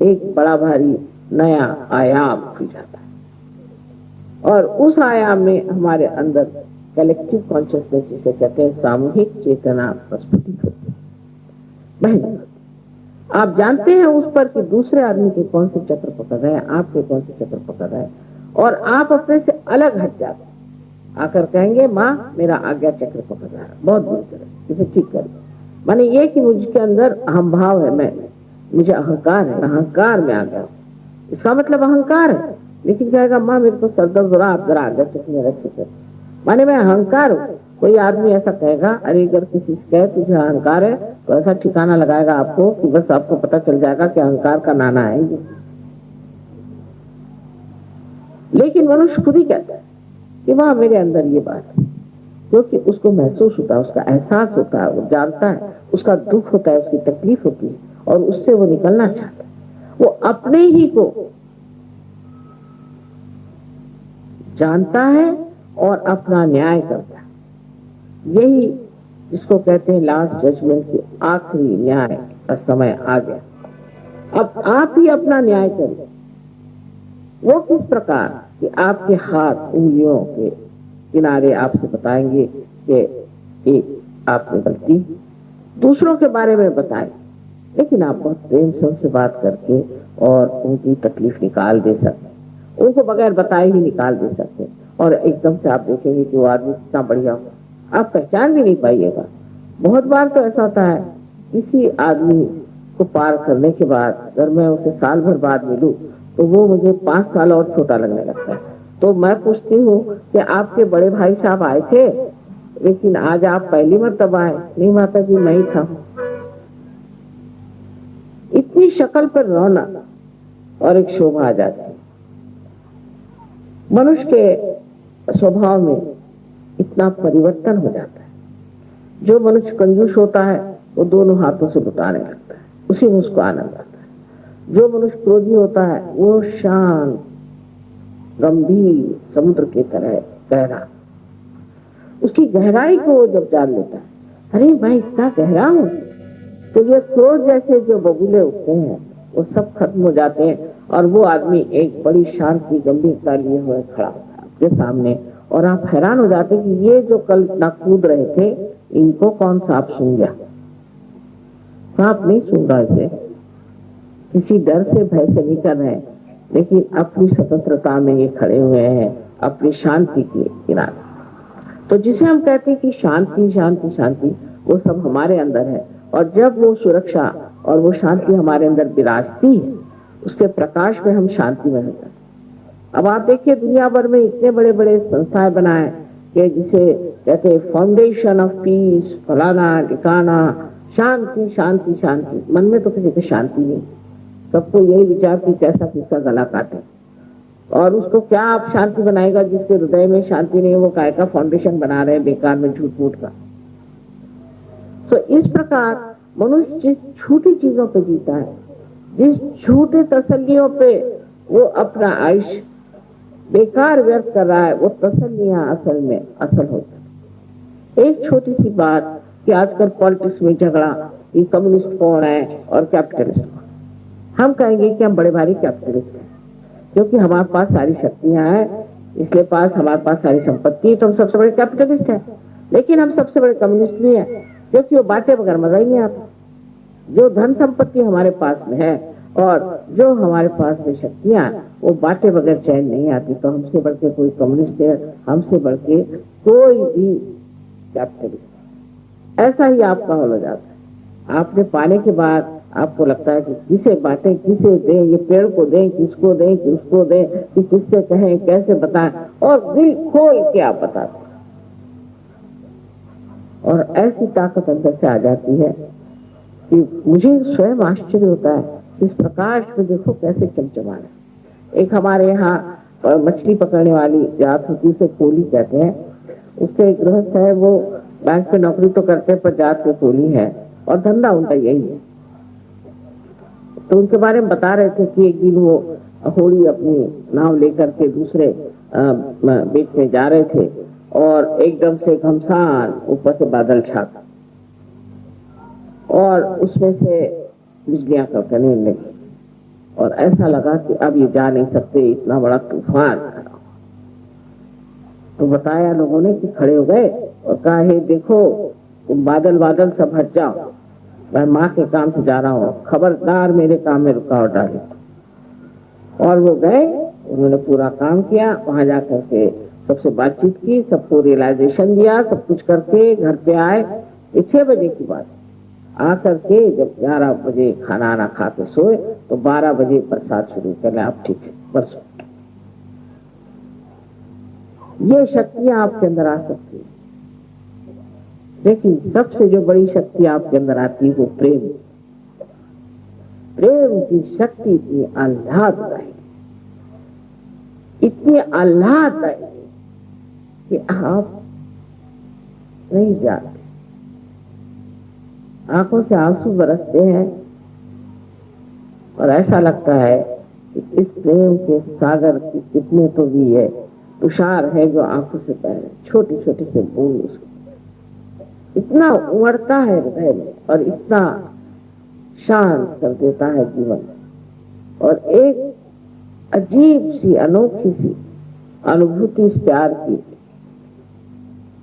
Speaker 1: एक बड़ा भारी नया आयाम खुल जाता है और उस आयाम में हमारे अंदर कलेक्टिव कॉन्शियसनेस जिसे कहते हैं सामूहिक चेतना प्रस्फुटित होती है। आप जानते हैं उस पर कि दूसरे आदमी के कौन से चक्र पकड़ रहे हैं, आपके कौन से चक्र पकड़ रहे हैं, और आप अपने से अलग हट जाते हैं। आकर कहेंगे माँ मेरा आज्ञा चक्र पकड़ रहा है, बहुत बुरी तरह, इसे ठीक करिए। माने ये कि मुझके अंदर अहम भाव है, मैं मुझे अहंकार है, अहंकार में आ गया, इसका मतलब अहंकार है। लेकिन कहेगा माँ मेरे को सरदर्द हो रहा, आप जरा आज्ञा चक्र में रखिए, माने मैं अहंकार हूँ। कोई आदमी ऐसा कहेगा, अरे अगर किसी से कहे तुझे अहंकार है तो ऐसा ठिकाना लगाएगा आपको कि बस आपको पता चल जाएगा कि अहंकार का नाना है ये। लेकिन मनुष्य खुद ही कहता है कि वहां मेरे अंदर ये बात है, क्योंकि उसको महसूस होता है, उसका एहसास होता है, वो जानता है, उसका दुख होता है, उसकी तकलीफ होती है और उससे वो निकलना चाहता है। वो अपने ही को जानता है और अपना न्याय करता है। यही जिसको कहते हैं लास्ट जजमेंट की आखिरी न्याय का समय आ गया। अब आप ही अपना न्याय करें। वो किस प्रकार कि आपके हाथ उंगलियों के किनारे आपसे बताएंगे कि एक आपने गलती, दूसरों के बारे में बताएं, लेकिन आप बहुत प्रेम से उनसे बात करके और उनकी तकलीफ निकाल दे सकते, उनको बगैर बताए ही निकाल दे सकते। और एकदम से आप देखेंगे कि वो आदमी कितना बढ़िया हो, आप पहचान भी नहीं पाइएगा। बहुत बार तो ऐसा होता है किसी आदमी को पार करने के बाद अगर मैं उसे साल भर बाद मिलूं तो वो मुझे 5 साल और छोटा लगने लगता है। तो मैं पूछती हूँ कि आपके बड़े भाई साहब आए थे लेकिन आज आप पहली मर्तबा आए। नहीं माता जी, मैं ही था। इतनी शक्ल पर रौनक और एक शोभा आ जाती है। मनुष्य के स्वभाव में इतना परिवर्तन हो जाता है। जो मनुष्य कंजूस होता है वो दोनों हाथों से लुटाने लगता है, उसी में उसको आनंद आता है। जो मनुष्य क्रोधी होता है वो शांत गंभीर समुद्र की तरह गहरा, उसकी गहराई को वो जब जान लेता है, अरे मैं इतना गहरा हूं, तो ये क्रोध जैसे जो बबूले उठते हैं वो सब खत्म हो जाते हैं और वो आदमी एक बड़ी शांति गंभीरता लिए हुए खड़ा होता है आपके सामने और आप हैरान हो जाते कि ये जो कल इतना कूद रहे थे, इनको कौन सांप सूंघ गया? सांप नहीं सूंघा इसे, किसी डर से भय से नहीं कर रहे, लेकिन अपनी स्वतंत्रता में ये खड़े हुए हैं, अपनी शांति के किनारे। तो जिसे हम कहते हैं कि शांति शांति शांति, वो सब हमारे अंदर है। और जब वो सुरक्षा और वो शांति हमारे अंदर विराजती है, उसके प्रकाश में हम शांति में रहते हैं। अब आप देखिए दुनिया भर में इतने बड़े बड़े संस्थाएं बनाए कि जिसे कहते हैं फाउंडेशन ऑफ पीस, फलाना ठिकाना, शांति शांति शांति। मन में तो किसी की शांति नहीं, सबको यही विचार कि कैसा किसका गला काटे। और उसको क्या आप शांति बनाएगा जिसके हृदय में शांति नहीं है? वो काय का फाउंडेशन बना रहे हैं बेकार में, झूठ मूठ का। तो इस प्रकार मनुष्य जिस छोटी चीजों पे जीता है, जिस छोटे तसल्लियों पे वो अपना आयुष्य बेकार व्यर्थ कर रहा है, वो तसल्लियां असल में असल होती है। एक छोटी सी बात कि आजकल पॉलिटिक्स में झगड़ा कि कम्युनिस्ट कौन है और कैपिटलिस्ट कौन। हम कहेंगे कि हम बड़े भारी कैपिटलिस्ट हैं, क्योंकि हमारे पास सारी शक्तियां हैं, इसलिए पास हमारे पास सारी संपत्ति, तो हम सबसे बड़े कैपिटलिस्ट हैं। लेकिन हम सबसे बड़े कम्युनिस्ट भी हैं, क्योंकि वो बांटे बगैर मजा ही नहीं आता। जो धन संपत्ति हमारे पास में है और जो हमारे पास में शक्तियां, वो बांटे बगैर चैन नहीं आती। तो हमसे बढ़ के कोई कम्युनिस्ट है, हमसे बढ़ के कोई भी कैपिटलिस्ट। ऐसा ही आपका हो जाता है। आपने पाने के बाद आपको लगता है कि किसे बांटें, किसे दें, ये पेड़ को दें, किसको दें, कि उसको दें, कि किससे कहें, कैसे बताएं, और दिल खोल के आप बताते। और ऐसी ताकत अंदर से आ जाती है कि मुझे स्वयं आश्चर्य होता है, इस प्रकाश में देखो कैसे चमचमा है। एक हमारे यहाँ मछली पकड़ने वाली जात होती है, उसे कोली कहते हैं। उससे एक गृहस्थ है, वो बैंक पे नौकरी तो करते पर जात के कोली है, और धंधा उनका यही है। तो उनके बारे में बता रहे थे कि एक दिन वो होड़ी अपनी नाव लेकर के दूसरे बीच में जा रहे थे, और एकदम से घमसान ऊपर से बादल छाता, और उसमें से बिजलियां कड़कने लगी, और ऐसा लगा कि अब ये जा नहीं सकते, इतना बड़ा तूफान खड़ा। तो बताया लोगों ने कि खड़े हो गए और कहा, हे देखो बादल बादल सब हट जाओ, मैं माँ के काम से जा रहा हूँ, खबरदार मेरे काम में रुकावट डाले। और वो गए, उन्होंने पूरा काम किया, वहां जाकर के सबसे बातचीत की, सबको रियलाइजेशन दिया, सब कुछ करके घर पे आए। 6 बजे की बात, आकर के जब 11 बजे खाना आना खा के सोए, तो 12 बजे बरसात शुरू कर लिया। अब ठीक है, बरसो। ये शक्तियां आपके अंदर आ सकती है, लेकिन सबसे जो बड़ी शक्ति आपके अंदर आती है वो प्रेम। प्रेम की शक्ति इतनी आह्लाददायी, इतनी आह्लाददायी कि आप नहीं जाते, आंखों से आंसू बरसते हैं, और ऐसा लगता है कि इस प्रेम के सागर की कितने तो भी है, तुषार है जो आंखों से बह रहे, छोटी छोटी से बूंद उसको इतना उमड़ता है हृदय में, और इतना शांत कर देता है जीवन। और एक अजीब सी अनोखी सी अनुभूति इस प्यार की,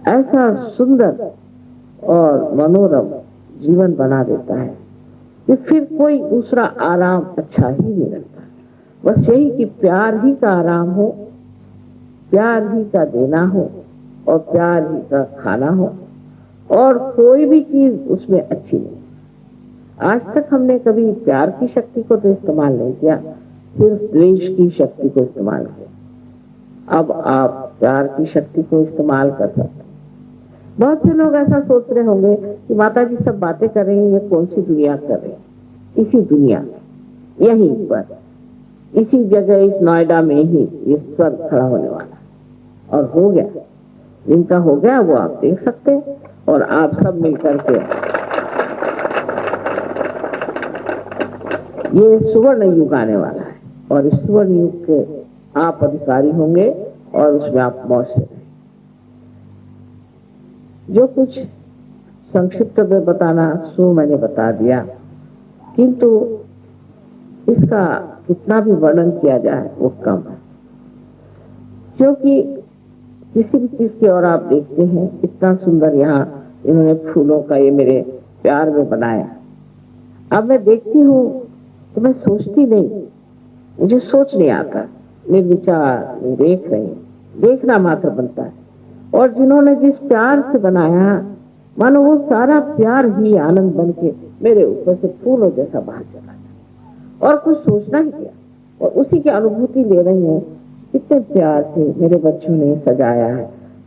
Speaker 1: ऐसा सुंदर और मनोरम जीवन बना देता है कि फिर कोई दूसरा आराम अच्छा ही नहीं लगता। बस यही कि प्यार ही का आराम हो, प्यार ही का देना हो, और प्यार ही का खाना हो, और कोई भी चीज उसमें अच्छी नहीं। आज तक हमने कभी प्यार की शक्ति को तो इस्तेमाल नहीं किया, सिर्फ द्वेष की शक्ति को इस्तेमाल किया। अब आप प्यार की शक्ति को इस्तेमाल कर सकते हैं। बहुत से लोग ऐसा सोच रहे होंगे कि माता जी सब बातें कर रही हैं, ये कौन सी दुनिया कर रही है। इसी दुनिया में, यहीं पर, इसी जगह, इस नोएडा में ही ये स्वर्ग खड़ा होने वाला, और हो गया। जिनका हो गया वो आप देख सकते हैं, और आप सब मिलकर के ये सुवर्ण युग आने वाला है, और इस सुवर्ण युग के आप अधिकारी होंगे, और उसमें आप मौज से रहें। जो कुछ संक्षिप्त में बताना सो मैंने बता दिया, किंतु इसका कितना भी वर्णन किया जाए वो कम है, क्योंकि किसी भी चीज की ओर आप देखते हैं इतना सुंदर यहाँ इन्होंने फूलों का ये मेरे प्यार में बनाया। अब मैं देखती हूँ तो मैं सोचती नहीं, मुझे सोच नहीं आता, निर्विचार देख रही, देखना मात्र बनता है। और जिन्होंने जिस प्यार से बनाया, मानो वो सारा प्यार ही आनंद बन के मेरे ऊपर से फूलों जैसा बाहर चला गया और कुछ सोचना ही किया, और उसी की अनुभूति ले रही हूँ। कितने प्यार से मेरे बच्चों ने सजाया है,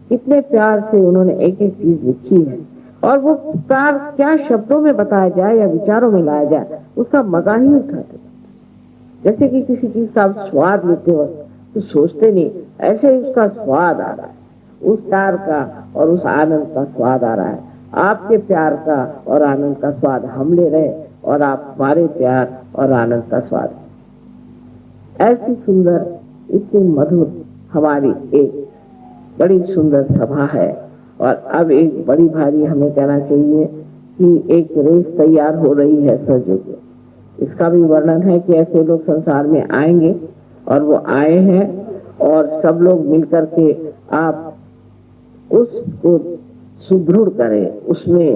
Speaker 1: कितने प्यार से उन्होंने एक एक चीज लिखी है, और वो प्यार क्या शब्दों में बताया जाए या विचारों में लाया जाए, उसका मजा ही उठाते। जैसे कि किसी चीज का आप स्वाद लेते हो तो सोचते नहीं, ऐसे ही उसका स्वाद आ रहा है, उस प्यार का और उस आनंद का स्वाद आ रहा है। आपके प्यार का और आनंद का स्वाद हम ले रहे, और आप हमारे प्यार और आनंद का स्वाद। ऐसी सुंदर, इतनी मधुर हमारी एक बड़ी सुंदर सभा है। और अब एक बड़ी भारी हमें कहना चाहिए कि एक रेस तैयार हो रही है सहयोग। इसका भी वर्णन है कि ऐसे लोग संसार में आएंगे, और वो आए हैं, और सब लोग मिलकर के आप उसको सुदृढ़ करें, उसमें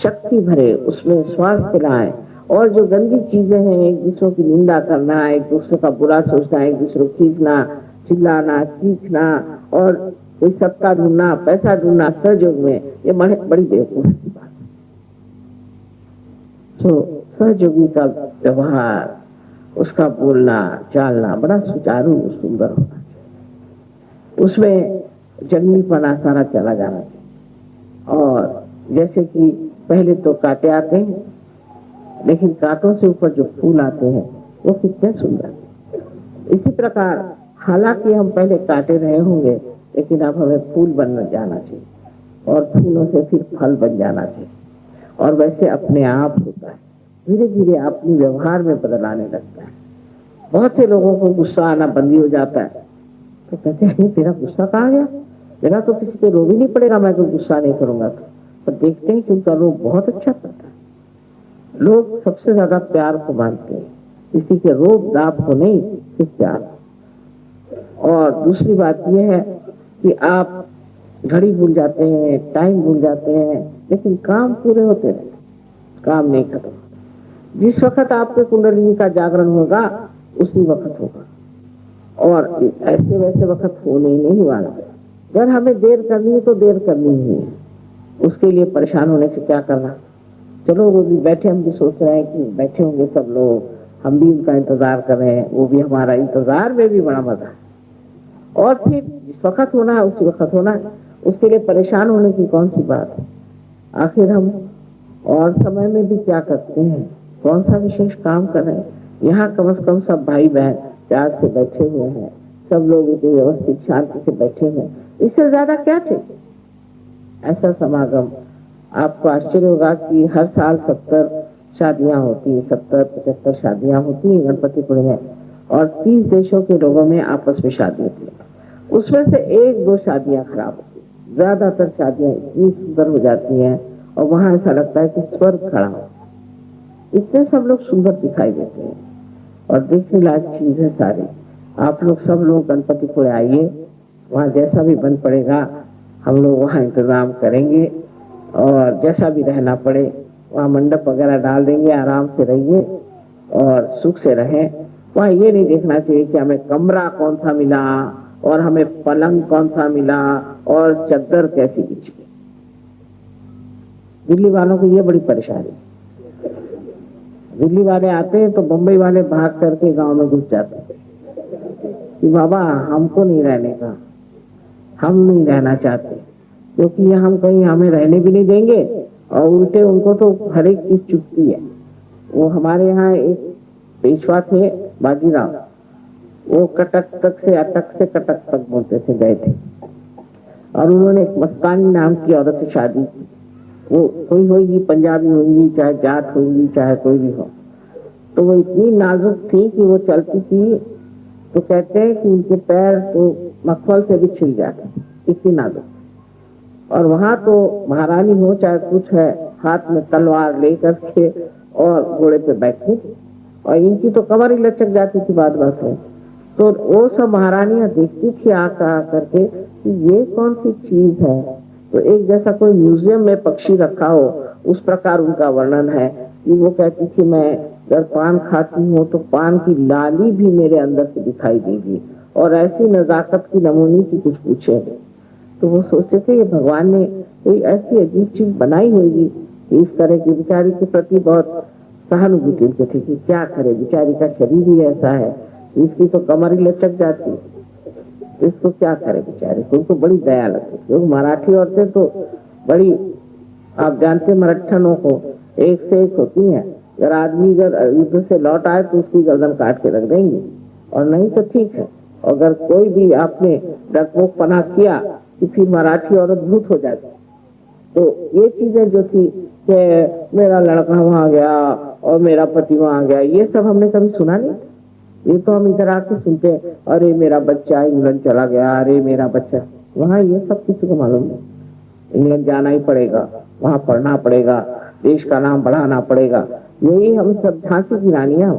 Speaker 1: शक्ति भरे, उसमें स्वास्थ्य लाएं। और जो गंदी चीजें हैं, एक दूसरों की निंदा करना, एक दूसरे का बुरा सोचना, एक दूसरे को खींचना, चिल्लाना, चीखना, और कोई सत्ता ढूंढना, पैसा ढूंढना सहयोग में, ये बड़ी बेवकूफी की बात है। तो सहयोगी का व्यवहार, उसका बोलना चालना बड़ा सुचारू सुंदर होना चाहिए, उसमें जंगलीपना सारा चला जाना चाहिए। और जैसे कि पहले तो कांटे आते हैं, लेकिन कांटों से ऊपर जो फूल आते हैं वो कितने सुंदर। इसी प्रकार हालांकि हम पहले कांटे रहे होंगे, लेकिन अब हमें फूल बनना जाना चाहिए, और फूलों से फिर फल बन जाना चाहिए। और वैसे अपने आप होता है, धीरे धीरे अपने व्यवहार में बदल आने लगता है। बहुत से लोगों को गुस्सा आना बंदी हो जाता है, तो कहते हैं तेरा गुस्सा कहाँ गया, मेरा तो किसी पे रोब ही नहीं पड़ेगा, मैं तो गुस्सा नहीं करूंगा। तो पर देखते हैं कि उनका रोब बहुत अच्छा पड़ता है। लोग सबसे ज्यादा प्यार को मानते हैं, किसी के रोब दाब को नहीं, सिर्फ प्यार। और दूसरी बात यह है कि आप घड़ी भूल जाते हैं, टाइम भूल जाते हैं, लेकिन काम पूरे होते रहते, काम नहीं खत्म। जिस वक्त आपके कुंडलिनी का जागरण होगा उसी वक्त होगा, और ऐसे वैसे वक्त होने ही नहीं वाला। अगर हमें देर करनी है तो देर करनी ही है, उसके लिए परेशान होने से क्या करना। चलो वो भी बैठे, हम भी सोच रहे हैं कि बैठे होंगे सब लोग, हम भी उनका इंतजार कर रहे हैं, वो भी हमारा इंतजार में भी बड़ा मजा है। और फिर जिस वक्त होना है उसी वक्त होना है, उसके लिए परेशान होने की कौन सी बात है। आखिर हम और समय में भी क्या करते हैं, कौन सा विशेष काम कर रहे हैं। यहाँ कम से कम सब भाई बहन प्यार से बैठे हुए हैं, सब लोग इतने व्यवस्थित शांति से बैठे हुए हैं, इससे ज्यादा क्या चाहिए। ऐसा समागम, आपको आश्चर्य होगा कि हर साल 70 शादियां होती हैं, 70-75 शादियां होती हैं गणपतिपुर में, और 30 देशों के लोगों में आपस में शादी होती है। उसमें से 1-2 शादियां खराब होती है, ज्यादातर शादियां इतनी सुंदर हो जाती हैं, और वहां ऐसा लगता है कि स्वर्ग खड़ा हो, इतने सब लोग सुंदर दिखाई देते हैं। और देखने लायक चीज है सारी। आप लोग सब लोग गणपतिपुर आइए, वहाँ जैसा भी बन पड़ेगा हम लोग वहाँ इंतजाम करेंगे, और जैसा भी रहना पड़े वहाँ मंडप वगैरह डाल देंगे, आराम से रहिए और सुख से रहें। वहाँ ये नहीं देखना चाहिए कि हमें कमरा कौन सा मिला, और हमें पलंग कौन सा मिला, और चद्दर कैसी बिछी। दिल्ली वालों को ये बड़ी परेशानी। दिल्ली वाले आते हैं तो बम्बई वाले भाग करके गांव में घुस जाते हैं कि बाबा हमको नहीं रहने का, हम नहीं रहना चाहते, क्योंकि ये हम कहीं हमें रहने भी नहीं देंगे, और उल्टे उनको तो हर एक चीज चुपती है। वो हमारे यहाँ एक पेशवा थे बाजीराव, वो कटक तक से अटक से कटक तक बोलते थे, गए थे, और उन्होंने एक मस्तानी नाम की औरत से शादी की। वो कोई होगी, पंजाबी होगी, चाहे जाट होगी, चाहे कोई भी हो, तो वो इतनी नाजुक थी कि वो चलती थी तो कहते हैं कि उनके पैर तो मखमल से भी छिल जाते, इतनी नाजुक। और वहां तो महारानी हो चाहे कुछ है, हाथ में तलवार लेकर के और घोड़े पे बैठे, और इनकी तो कमर ही लचक जाती थी बात बात में। तो वो सब महारानियां देखती थी आकर करके कि ये कौन सी चीज है। तो एक जैसा कोई म्यूजियम में पक्षी रखा हो उस प्रकार उनका वर्णन है कि वो कहती थी मैं जब पान खाती हूँ तो पान की लाली भी मेरे अंदर से दिखाई देगी और ऐसी नजाकत की नमूनी की कुछ पूछे। तो वो सोचते थे ये भगवान ने कोई ऐसी अजीब चीज बनाई होगी कि इस तरह की बेचारी के प्रति बहुत सहानुभूति उनके थे कि क्या करे, बेचारी का शरीर ही ऐसा है, इसकी तो कमर ही लचक जाती, इसको क्या करे बेचारे को। उनको बड़ी दया लगती क्योंकि मराठी औरतें तो बड़ी, आप जानते मराठनों को एक से एक होती हैं। अगर आदमी अगर युद्ध से लौट आए तो उसकी गर्दन काट के रख देंगी और नहीं तो ठीक है। अगर कोई भी आपने डरपोक पना किया कि फिर मराठी औरत भूत हो जाती। तो ये चीजें जो थी कि मेरा लड़का वहां गया और मेरा पति वहां गया, ये सब हमने कभी सुना नहीं। ये तो हम इधर आके सुनते हैं, अरे मेरा बच्चा इंग्लैंड चला गया, अरे मेरा बच्चा वहां, ये सब किसी को मालूम नहीं। इंग्लैंड जाना ही पड़ेगा, वहां पढ़ना पड़ेगा, देश का नाम बढ़ाना पड़ेगा, यही हम सब झांसी की रानियां।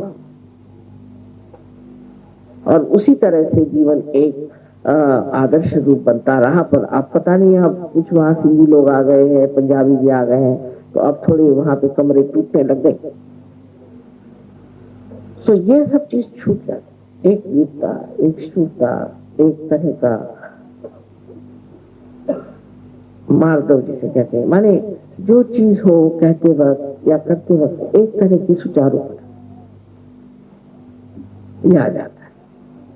Speaker 1: और उसी तरह से जीवन एक आदर्श रूप बनता रहा। पर अब पता नहीं, अब कुछ वहां सिंधी लोग आ गए हैं, पंजाबी भी आ गए हैं, तो अब थोड़े वहां पे कमरे टूटने लग गए। तो ये सब चीज छूट जाती, एक वीरता, एक शूरता, एक तरह का मार्दव जिसे कहते हैं, माने जो चीज हो कहते वक्त या करते वक्त एक तरह की सुचारूपता ये आ जाता है।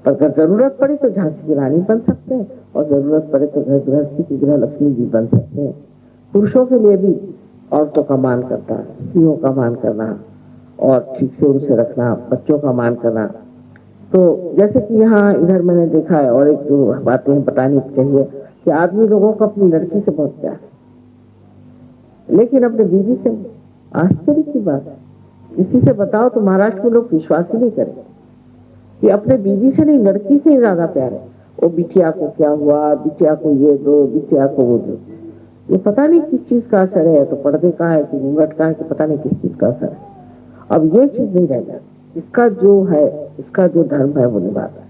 Speaker 1: पर अगर जरूरत पड़े तो झांसी की रानी बन सकते हैं और जरूरत पड़े तो घर गृहस्थी की गृह लक्ष्मी जी बन सकते हैं। पुरुषों के लिए भी औरतों का मान करना, स्त्रियों का मान करना और ठीक से उनसे रखना, बच्चों का मान करना। तो जैसे कि यहाँ इधर मैंने देखा है, और एक दो बातें बतानी चाहिए कि आदमी लोगों को अपनी लड़की से बहुत प्यार है, लेकिन अपने बीवी से आश्चर्य की बात है। किसी से बताओ तो महाराष्ट्र के लोग विश्वास ही नहीं करेंगे कि अपने बीवी से नहीं, लड़की से ही ज्यादा प्यार है। वो बिटिया को क्या हुआ, बिटिया को ये दो, बिटिया को वो दो। ये पता नहीं किस चीज का असर है, तो पर्दे का है कि घूंघट का है कि पता नहीं किस चीज का असर है। अब ये चीज नहीं रह जाती। इसका जो है, इसका जो धर्म है वो निभाता है।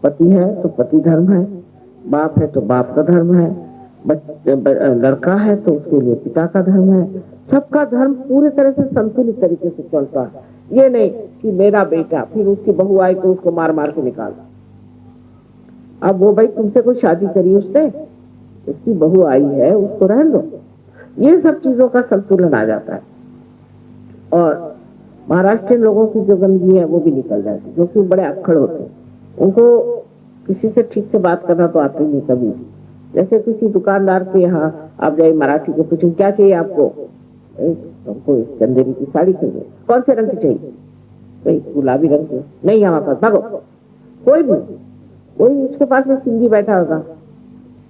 Speaker 1: पति है तो पति धर्म है, बाप है तो बाप का धर्म है, लड़का है तो उसके लिए पिता का धर्म है। सबका धर्म पूरी तरह से संतुलित तरीके से चलता है। ये नहीं कि मेरा बेटा, फिर उसकी बहू आई तो उसको मार मार के निकाला। अब वो भाई तुमसे कोई शादी करी उसने, उसकी बहू आई है, उसको रहने दो। ये सब चीजों का संतुलन आ जाता है और महाराष्ट्र लोगों की जो गंदगी है वो भी निकल जाती है, क्योंकि बड़े अक्खड़ होते हैं। उनको किसी से ठीक से बात करना तो आती नहीं कभी। जैसे किसी दुकानदार के यहाँ आप जाइए, मराठी को पूछें क्या चाहिए आपको, हमको चंदेरी की साड़ी चाहिए। कौन से रंग की चाहिए? गुलाबी रंग की। नहीं हमारे पास, भागो। कोई भी, कोई उसके पास में सिंधी बैठा होगा,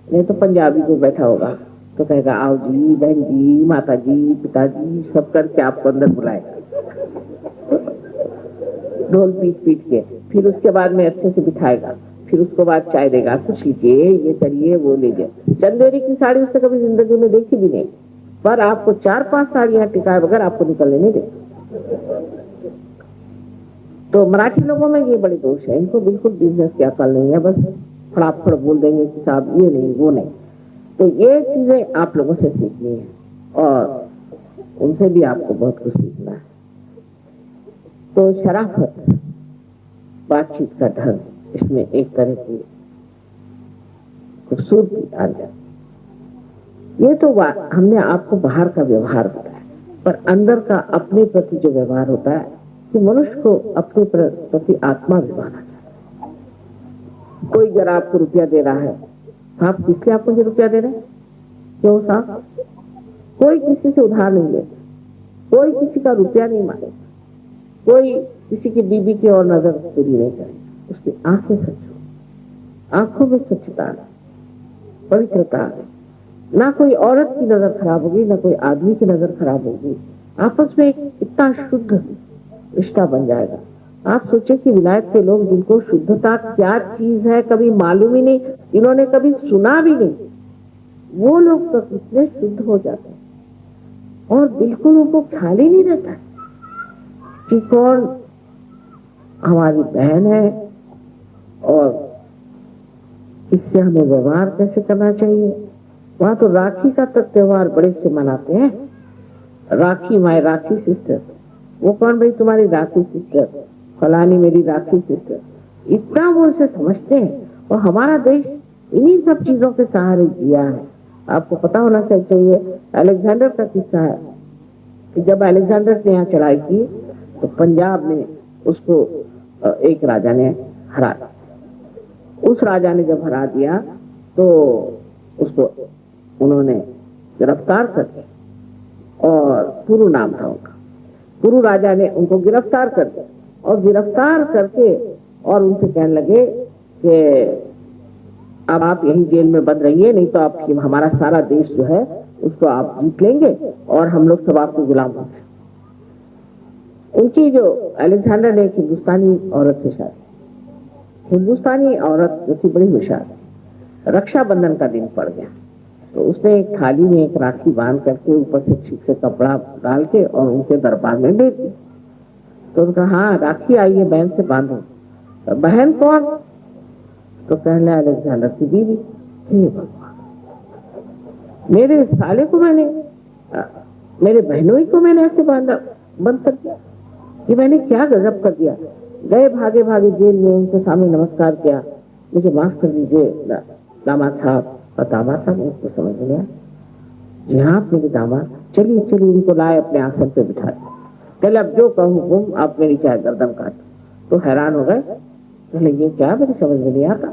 Speaker 1: नहीं तो पंजाबी को बैठा होगा, तो कहेगा आओ जी, बहन जी, माता जी, पिताजी, सब करके आपको अंदर बुलाएगा ढोल पीट पीट के। फिर उसके बाद में अच्छे से बिठाएगा, फिर उसके बाद चाय देगा, कुछ लीजिए, ये करिए, वो लीजिए। चंदेरी की साड़ी उसने कभी जिंदगी में देखी भी नहीं, पर आपको 4-5 साड़ियां टिकाए बगैर आपको निकलने नहीं दे। तो मराठी लोगों में ये बड़े दोष है, इनको बिल्कुल बिजनेस की अकल नहीं है, बस फड़ाफड़ बोल देंगे कि साहब ये नहीं वो नहीं। तो ये चीजें आप लोगों से सीखनी है और उनसे भी आपको बहुत कुछ सीखना है। तो शराफत, बातचीत का ढंग, इसमें एक तरह की खूबसूरती आ जाती। ये तो हमने आपको बाहर का व्यवहार बताया, पर अंदर का अपने प्रति जो व्यवहार होता है कि मनुष्य को अपने प्रति आत्मा विभाना चाहिए। कोई जरा आपको रुपया दे रहा है, आप किसलिए आपको ये रुपया दे रहे हैं? क्यों साहब? कोई किसी से उधार नहीं लेता, कोई किसी का रुपया नहीं मांगेगा, कोई किसी की बीबी की और नजर पूरी नहीं करेगा। उसकी आंखें सच हो, आंखों में स्वच्छता है, पवित्रता है, ना कोई औरत की नजर खराब होगी, ना कोई आदमी की नजर खराब होगी। आपस में एक इतना शुद्ध रिश्ता बन जाएगा। आप सोचे कि विलायत के लोग जिनको शुद्धता क्या चीज है कभी मालूम ही नहीं, इन्होंने कभी सुना भी नहीं, वो लोग तो इतने शुद्ध हो जाते हैं और बिल्कुल उनको ख्याल ही नहीं रहता कि कौन हमारी बहन है और इससे हमें व्यवहार कैसे करना चाहिए। वहां तो राखी का त्योहार बड़े से मनाते हैं, राखी माय राखी सिस्टर, वो कौन भाई तुम्हारी राखी सिस्टर, फलानी मेरी राखी सिस्टर, इतना वो उसे समझते हैं। और हमारा देश इन्हीं सब चीजों के सहारे जिया है। आपको पता होना चाहिए अलेक्जेंडर का किस्सा है कि जब अलेक्जेंडर ने यहाँ चढ़ाई की तो पंजाब में उसको एक राजा ने हरा। उस राजा ने जब हरा दिया तो उसको उन्होंने गिरफ्तार कर दिया, और पुरु नाम था उनका। पुरु राजा ने उनको गिरफ्तार कर दिया और गिरफ्तार करके और उनसे कहने लगे कि अब आप यही जेल में बंद रहिए, नहीं तो आप हमारा सारा देश जो है उसको आप जीत लेंगे और हम लोग सब आपके गुलाम हो जाएंगे। उनकी जो अलेक्जेंडर ने एक हिंदुस्तानी औरत से शादी, हिंदुस्तानी औरत जो थी बड़ी होशियार, रक्षाबंधन का दिन पड़ गया तो उसने एक थाली में एक राखी बांध करके ऊपर से ठीक से कपड़ा डाल के और उनके दरबार में भेज दी। तो उनका हाँ राखी आई है, बहन से बांधो। तो बहन कौन? तो कहने लगा अलेक्जेंडर की बीवी। हे भगवान, मेरे साले को मैंने, मेरे बहनों को मैंने ऐसे बांधा, बंद कर दिया, कि मैंने क्या गजब कर दिया। गए भागे भागे जेल में, उनके सामने नमस्कार किया, मुझे माफ कर दीजिए दामाद साहब। और दामाद साहब उसको समझ गया, जी हाँ आप मेरे दामाद, चलिए चलिए उनको लाए अपने आसन पे बिठा दिया। कहले अब जो कहूँ तुम, आप मेरी चाहे गर्दन काट। तो हैरान हो गए, कहले ये क्या, मेरी समझ में नहीं आता।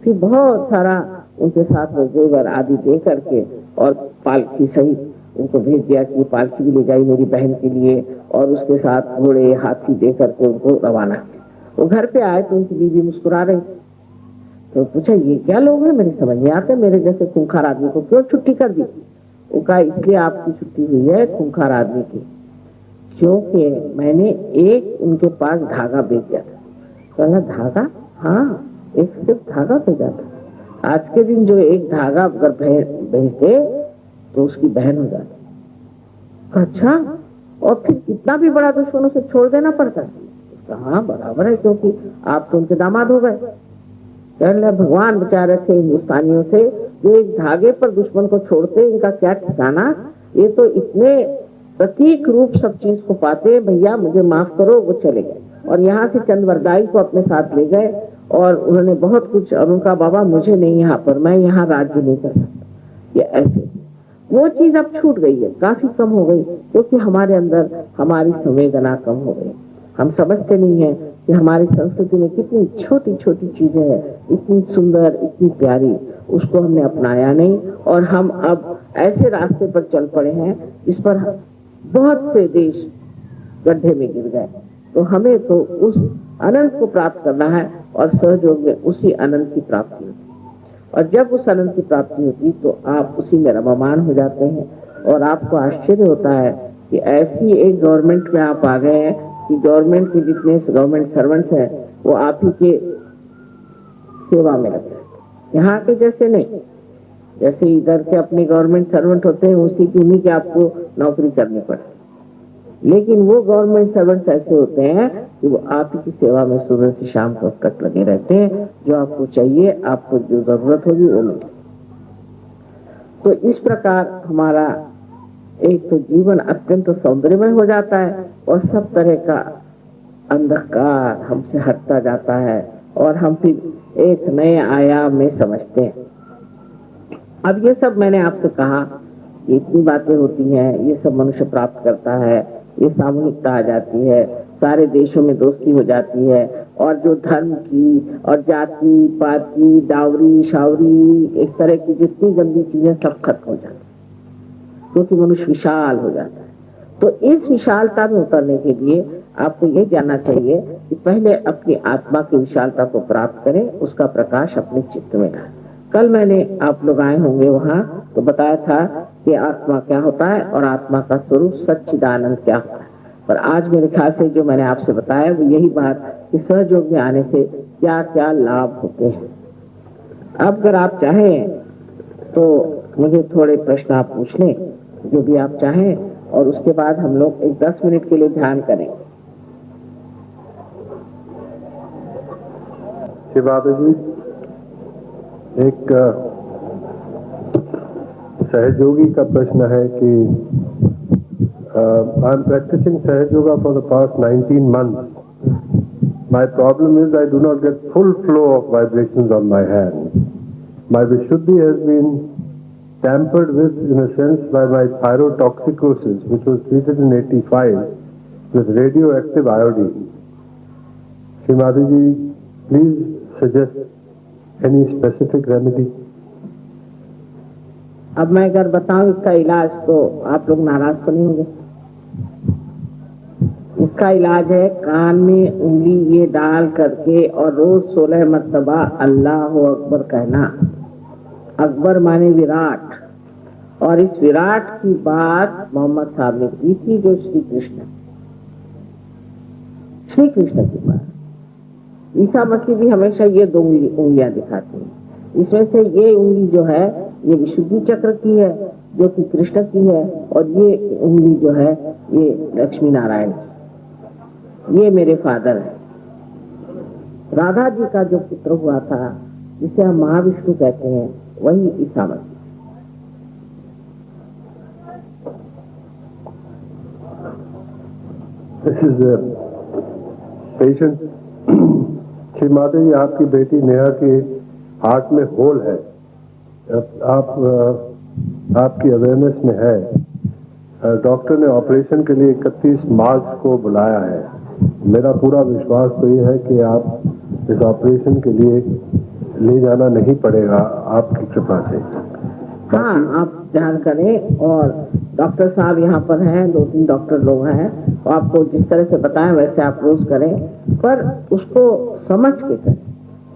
Speaker 1: फिर बहुत सारा उनके साथ में जेवर आदि दे करके और पालकी सहित उनको भेज दिया कि पालकी भी ले जाई मेरी बहन के लिए, और उसके साथ घोड़े हाथी दे करके उनको रवाना किया। वो घर पे आए तो उनकी बीवी मुस्कुरा रही। तो पूछा ये क्या लोग हैं, मेरी समझ नहीं आते, मेरे जैसे खूंखार आदमी को क्यों छुट्टी कर दी? वो कहा इसलिए आपकी छुट्टी हुई है खूंखार आदमी की, क्योंकि मैंने एक उनके पास धागा भेज दिया था। कहना धागा? हाँ, एक सिर्फ धागा भेजा था। आज के दिन जो एक धागा अगर भेजते तो उसकी बहन हो जाती। अच्छा, और फिर कितना भी बड़ा दुश्मन उसे छोड़ देना पड़ता है? हाँ बराबर है, क्योंकि आप तो उनके दामाद हो गए। कहने भगवान बचा रहे थे हिंदुस्तानियों से, जो एक धागे पर दुश्मन को छोड़ते, इनका क्या ठिकाना। ये तो इतने प्रतीक रूप सब चीज को पाते, भैया मुझे माफ करो, वो चले गए। और यहाँ से चंद्रवरदाई को अपने साथ ले गए और उन्होंने बहुत कुछ, और उनका बाबा मुझे नहीं यहाँ पर, मैं यहाँ राज्य नहीं कर सकता। ये ऐसे वो चीज अब छूट गई है, काफी कम हो गई, क्योंकि हमारे अंदर हमारी संवेदना कम हो गई। हम समझते नहीं है कि हमारी संस्कृति में कितनी छोटी छोटी चीजें हैं, इतनी सुंदर, इतनी प्यारी, उसको हमने अपनाया नहीं। और हम अब ऐसे रास्ते पर चल पड़े हैं जिस पर बहुत से देश गड्ढे में गिर गए। तो हमें तो उस अनंत को प्राप्त करना है और सहयोग में उसी अनंत की प्राप्ति होती है। और जब उस अनंत की प्राप्ति होती तो आप उसी में रममान हो जाते हैं। और आपको आश्चर्य होता है कि ऐसी एक गवर्नमेंट में आप आ गए हैं कि गवर्नमेंट के जितने गवर्नमेंट सर्वेंट्स हैं वो आप ही के सेवा में लगे। यहाँ के जैसे नहीं, जैसे इधर के अपने गवर्नमेंट सर्वेंट होते हैं उसी की उन्हीं की आपको नौकरी करनी पड़ती। लेकिन वो गवर्नमेंट सर्वेंट्स ऐसे होते हैं कि वो आप ही की सेवा में सुबह से शाम तक लगे रहते हैं। जो आपको चाहिए, आपको जो जरूरत होगी वो मिले। तो इस प्रकार हमारा एक तो जीवन अत्यंत सौंदर्यमय हो जाता है और सब तरह का अंधकार हमसे हटता जाता है और हम फिर एक नए आयाम में समझते हैं। अब ये सब मैंने आपसे कहा, ये इतनी बातें होती हैं, ये सब मनुष्य प्राप्त करता है, ये सामूहिकता आ जाती है, सारे देशों में दोस्ती हो जाती है, और जो धर्म की और जाति पाति डावरी शावरी एक तरह की जितनी गंदी चीजें सब खत्म हो जाती, क्योंकि मनुष्य विशाल हो जाता है। तो इस विशालता में उतरने के लिए आपको ये जानना चाहिए कि पहले अपनी आत्मा की विशालता को प्राप्त करें, उसका प्रकाश अपने चित्त में लाएं। कल मैंने, आप लोग आए होंगे वहां, तो बताया था कि आत्मा क्या होता है और आत्मा का स्वरूप सच्चिदानंद क्या होता है। पर आज मेरे ख्याल से जो मैंने आपसे बताया वो यही बात कि सहयोग में आने से क्या क्या लाभ होते हैं। अब अगर आप चाहें तो मुझे थोड़े प्रश्न आप पूछ लें, जो भी आप चाहें, और उसके बाद हम लोग एक 10 मिनट के लिए ध्यान करें।
Speaker 2: शिवादा जी, एक सहयोगी का प्रश्न है कि आई एम प्रैक्टिसिंग सहयोगा for the past 19 months. My problem is I do not get full flow of vibrations on my hand. My Vishuddhi has been tampered with in a sense by my thyrotoxicosis, which was treated in 85 with radioactive iodine. Srimati ji, please suggest any specific remedy.
Speaker 1: अब मैं अगर बताऊं इसका इलाज तो आप लोग नाराज तो नहीं होंगे। इसका इलाज है कान में उंगली ये डाल करके और रोज 16 मर्तबा अल्लाह अकबर कहना। अकबर माने विराट, और इस विराट की बात मोहम्मद साहब ने की थी, जो श्री कृष्ण की बात। ईसा मसीह भी हमेशा ये 2 उंगलियां दिखाते हैं। इसमें से ये उंगली जो है ये विशुद्धि चक्र की है, जो कि कृष्ण की है, और ये उंगली जो है ये लक्ष्मी नारायण की। ये मेरे फादर है। राधा जी का जो पुत्र हुआ था, जिसे हम महाविष्णु कहते हैं, वही Isa Masih.
Speaker 2: This is a patient. Shri Mata जी, आपकी बेटी नेहा के हार्ट में होल है। आपकी अवेयरनेस में है। डॉक्टर ने ऑपरेशन के लिए 31 मार्च को बुलाया है। मेरा पूरा विश्वास तो ये है कि आप इस ऑपरेशन के लिए ले जाना नहीं पड़ेगा, आपकी कृपा से।
Speaker 1: हाँ, आप ध्यान करें, और डॉक्टर साहब यहाँ पर हैं, 2-3 डॉक्टर लोग हैं, तो आपको जिस तरह से बताएं वैसे आप रोज करें, पर उसको समझ के करें,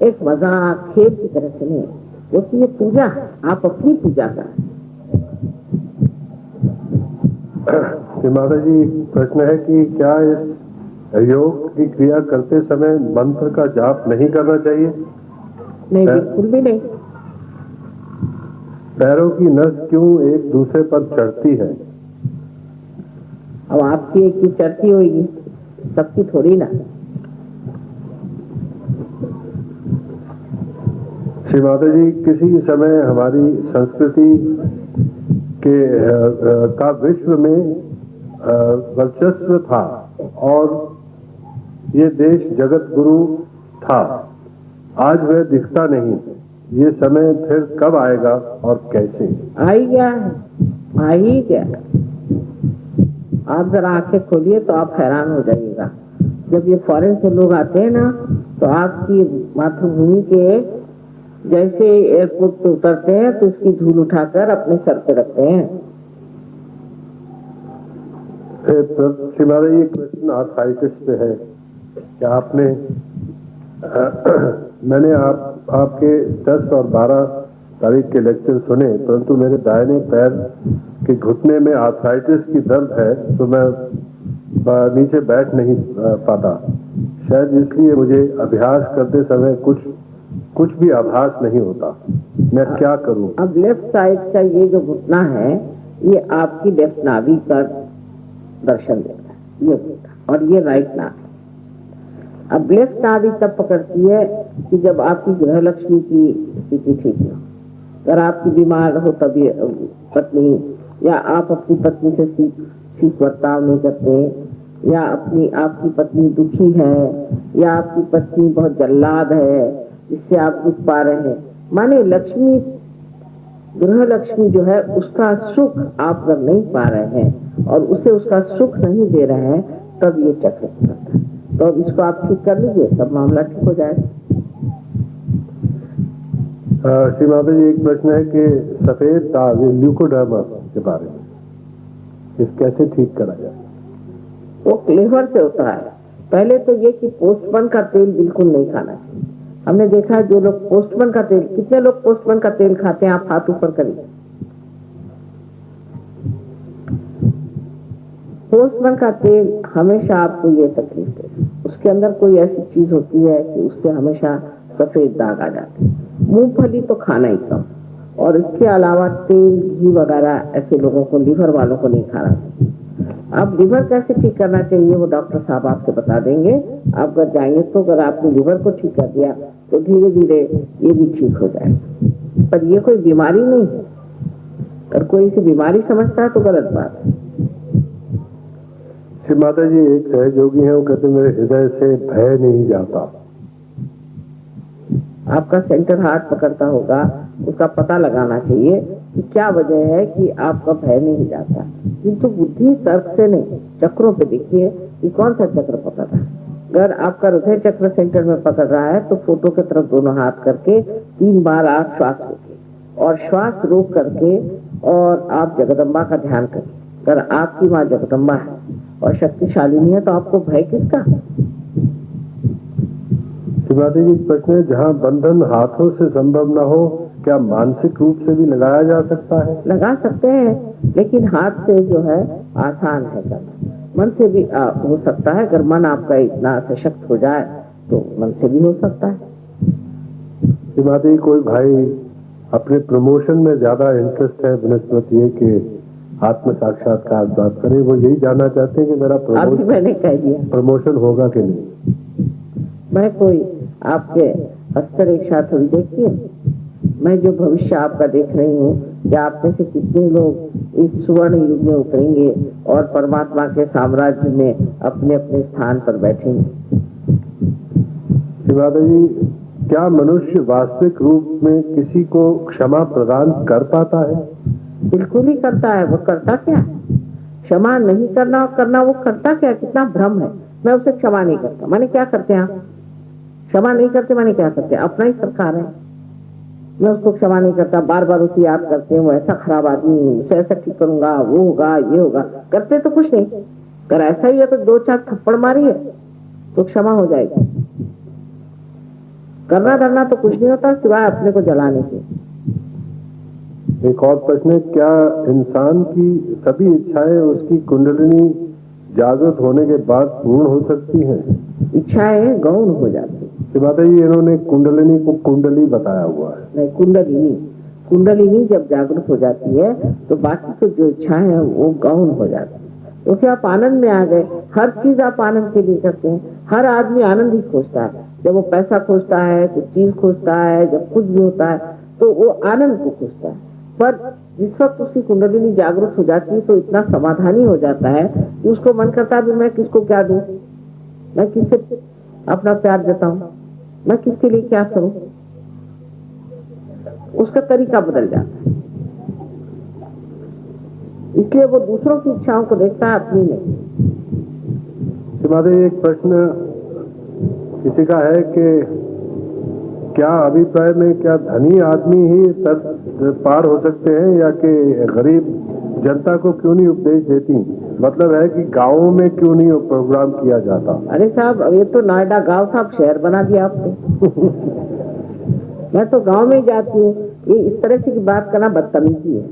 Speaker 1: एक मजाक खेल की तरह से नहीं, क्योंकि ये पूजा है, आप अपनी पूजा करें।
Speaker 2: माता जी, प्रश्न है कि क्या इस योग की क्रिया करते समय मंत्र का जाप नहीं करना चाहिए?
Speaker 1: नहीं, बिल्कुल भी नहीं।
Speaker 2: पैरों की नस क्यों एक दूसरे पर चढ़ती है?
Speaker 1: अब आपकी एक की चढ़ती होगी, सबकी थोड़ी ना।
Speaker 2: श्री माता जी, किसी समय हमारी संस्कृति के का विश्व में वर्चस्व था और ये देश जगत गुरु था। आज वह दिखता नहीं। ये समय फिर कब आएगा और कैसे?
Speaker 1: आ ही गया है, आ ही गया। आप जरा आंखें खोलिए तो आप हैरान हो जाइएगा। जब ये फॉरेन से लोग आते हैं ना, तो आपकी मातृभूमि के जैसे एयरपोर्ट पे उतरते हैं तो इसकी धूल उठाकर अपने सर पे रखते हैं।
Speaker 2: ये क्वेश्चन आर्थराइटिस पे है। क्या आपने मैंने आपके 10 और 12 तारीख के लेक्चर सुने, परंतु मेरे दाहिने पैर के घुटने में आर्थराइटिस की दर्द है, तो मैं नीचे बैठ नहीं पाता। शायद इसलिए मुझे अभ्यास करते समय कुछ भी आभास नहीं होता। मैं क्या करूं?
Speaker 1: अब लेफ्ट साइड का ये जो घुटना है, ये आपकी लेफ्ट नाभि का दर्शन देता है, ये और ये राइट नाभि। अब लेफ्ट नाभि तब पकड़ती है कि जब आपकी गृह लक्ष्मी की स्थिति ठीक हो। अगर आपकी बीमार हो तभी पत्नी, या आप अपनी पत्नी से ठीक बर्ताव नहीं करते, या आपकी पत्नी दुखी है, या आपकी पत्नी बहुत जल्लाद है जिससे आप दुख पा रहे हैं, माने लक्ष्मी, गृह लक्ष्मी जो है उसका सुख आप अगर नहीं पा रहे हैं और उसे उसका सुख नहीं दे रहे हैं, तब ये चक्र करता है। तो इसको आप ठीक कर लीजिए, सब मामला ठीक हो जाएगा।
Speaker 2: श्री माता जी, एक प्रश्न है कि सफेद दाग ल्यूकोडर्मा के बारे में, इस कैसे ठीक करा जाए?
Speaker 1: वो लीवर से होता है। पहले तो ये कि पोस्टमैन का तेल बिल्कुल नहीं खाना चाहिए। हमने देखा है जो लोग पोस्टमैन का तेल, कितने लोग पोस्टमैन का तेल खाते हैं? आप हाथ ऊपर करिए। पोस्टमैन का तेल हमेशा आपको ये तकलीफ देगा, उसके अंदर कोई ऐसी चीज होती है कि उससे हमेशा सफेद दाग आ जाते हैं। मूंगफली तो खाना ही कम, और इसके अलावा तेल, घी वगैरह ऐसे लोगों को, लीवर वालों को नहीं खाना चाहिए। अब लीवर कैसे ठीक करना चाहिए वो डॉक्टर साहब आपको बता देंगे। आप अगर जाएंगे तो अगर आपने लीवर को ठीक कर दिया तो धीरे धीरे ये भी ठीक हो जाएगा। पर ये कोई बीमारी नहीं है, और कोई इसे बीमारी समझता है तो गलत बात है।
Speaker 2: श्री माता जी, एक सहयोगी है, वो कहते मेरे हृदय से भय नहीं जाता।
Speaker 1: आपका सेंटर हार्ट पकड़ता होगा, उसका पता लगाना चाहिए कि क्या वजह है कि आपका भय नहीं जाता। किंतु बुद्धि तर्क से नहीं, चक्रों पे देखिए कि कौन सा चक्र पकड़ रहा है। अगर आपका हृदय चक्र सेंटर में पकड़ रहा है तो फोटो की तरफ दोनों हाथ करके 3 बार आप श्वास रोकिए, और श्वास रोक करके और आप जगदम्बा का ध्यान करिए। अगर आपकी माँ जगदम्बा है और शक्तिशालिनी है तो आपको भय किसका?
Speaker 2: शिवाजी जी, प्रश्न है, जहाँ बंधन हाथों से संभव न हो, क्या मानसिक रूप से भी लगाया जा सकता है?
Speaker 1: लगा सकते हैं, लेकिन हाथ से जो है आसान है करना। मन से भी हो सकता है। अगर मन आपका इतना सशक्त हो जाए तो मन से भी हो सकता है।
Speaker 2: शिवाजी, कोई भाई अपने प्रमोशन में ज्यादा इंटरेस्ट है बनस्पति है कि आत्म साक्षात्कार बात करें, वो यही जानना चाहते हैं कि मेरा
Speaker 1: अभी मैंने कह दिया
Speaker 2: प्रमोशन होगा कि नहीं।
Speaker 1: मैं कोई आपके अस्तर रेखा थोड़ी देखती हूँ, मैं जो भविष्य आपका देख रही हूँ कि आप में से कितने लोग इस सुवर्ण युग में उतरेंगे और परमात्मा के साम्राज्य में अपने अपने स्थान पर बैठेंगे।
Speaker 2: शिवादा जी, क्या मनुष्य वास्तविक रूप में किसी को क्षमा प्रदान कर पाता है?
Speaker 1: बिल्कुल ही करता है। वो करता क्या है? क्षमा नहीं करना और करना, वो करता क्या? कितना भ्रम है। मैं उसे क्षमा नहीं करता, माने क्या करते हैं आप? क्षमा नहीं करते माने क्या करते हैं? अपना ही सरकार है। मैं उसको क्षमा नहीं करता, बार बार उसे याद करते हैं, वो ऐसा खराब आदमी, उसे ऐसा ठीक करूंगा, वो होगा, ये होगा। करते तो कुछ नहीं। अगर ऐसा ही है तो 2-4 थप्पड़ मारिए तो क्षमा हो जाएगी। करना धरना तो कुछ नहीं होता सिवाय अपने को जलाने के।
Speaker 2: एक और प्रश्न है, क्या इंसान की सभी इच्छाएं उसकी कुंडलिनी जागृत होने के बाद पूर्ण हो सकती हैं?
Speaker 1: इच्छाएं गौण हो जाती है।
Speaker 2: माता जी, इन्होंने कुंडलिनी को कुंडली बताया हुआ है।
Speaker 1: नहीं, कुंडलिनी जब जागृत हो जाती है तो बाकी तो जो इच्छाएं हैं वो गौण हो जाती है। क्योंकि आप आनंद में आ गए। हर चीज आप आनंद के लिए करते हैं। हर आदमी आनंद ही खोजता है। जब वो पैसा खोजता है, कुछ चीज खोजता है, जब कुछ भी होता है तो वो आनंद को खोजता है। पर जिस वक्त उसकी कुंडलिनी जागृत हो जाती है तो इतना समाधानी हो जाता है कि उसको मन करता है मैं किसको क्या दूं, मैं किससे अपना प्यार जताऊं, मैं किसके लिए क्या करूं। उसका तरीका बदल जाता है। इसलिए वो दूसरों की इच्छाओं को देखता है, अपनी नहीं।
Speaker 2: तुम्हारे एक प्रश्न किसी का है कि क्या अभिप्राय में क्या धनी आदमी ही पार हो सकते हैं या कि गरीब जनता को क्यों नहीं उपदेश देती? मतलब है कि गाँवों में क्यों नहीं प्रोग्राम किया जाता?
Speaker 1: अरे साहब, ये तो नोएडा गांव साहब शहर बना दिया आपने। मैं तो गांव में ही जाती हूँ। ये इस तरह से की बात करना बदतमीजी है।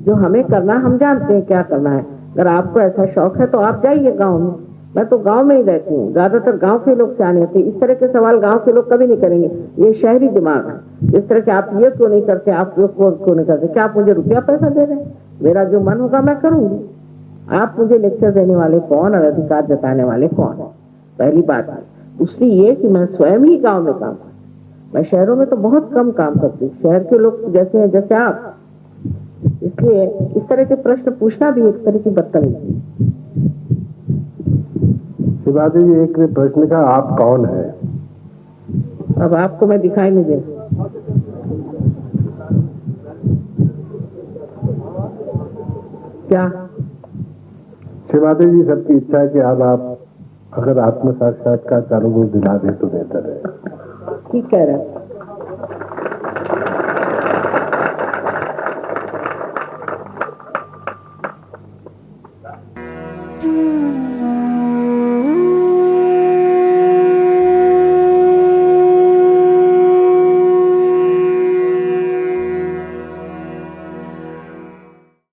Speaker 1: जो हमें करना हम जानते हैं क्या करना है। अगर आपको ऐसा शौक है तो आप जाइए गाँव में। मैं तो गांव में ही रहती हूँ। ज्यादातर गांव के लोग सियाने होते हैं। इस तरह के सवाल गांव के लोग कभी नहीं करेंगे। ये शहरी दिमाग है। इस तरह के आप ये क्यों नहीं करते, आप लोग क्यों नहीं करते? क्या आप मुझे रुपया पैसा दे रहे हैं? मेरा जो मन होगा मैं करूंगी। आप मुझे लेक्चर देने वाले कौन और अधिकार जताने वाले कौन? पहली बात है। दूसरी ये कि मैं स्वयं ही गाँव में काम करती। मैं शहरों में तो बहुत कम काम करती। शहर के लोग जैसे हैं जैसे आप। इसलिए इस तरह के प्रश्न पूछना भी एक तरह की बदतमीजी।
Speaker 2: शिवाजी जी, एक प्रश्न का, आप कौन है?
Speaker 1: अब आपको मैं दिखाई नहीं दे। क्या?
Speaker 2: शिवाजी जी, सबकी इच्छा है कि अब आप अगर आत्म साक्षात्कार चालू दिला दे तो बेहतर है।
Speaker 1: ठीक कह रहे हैं।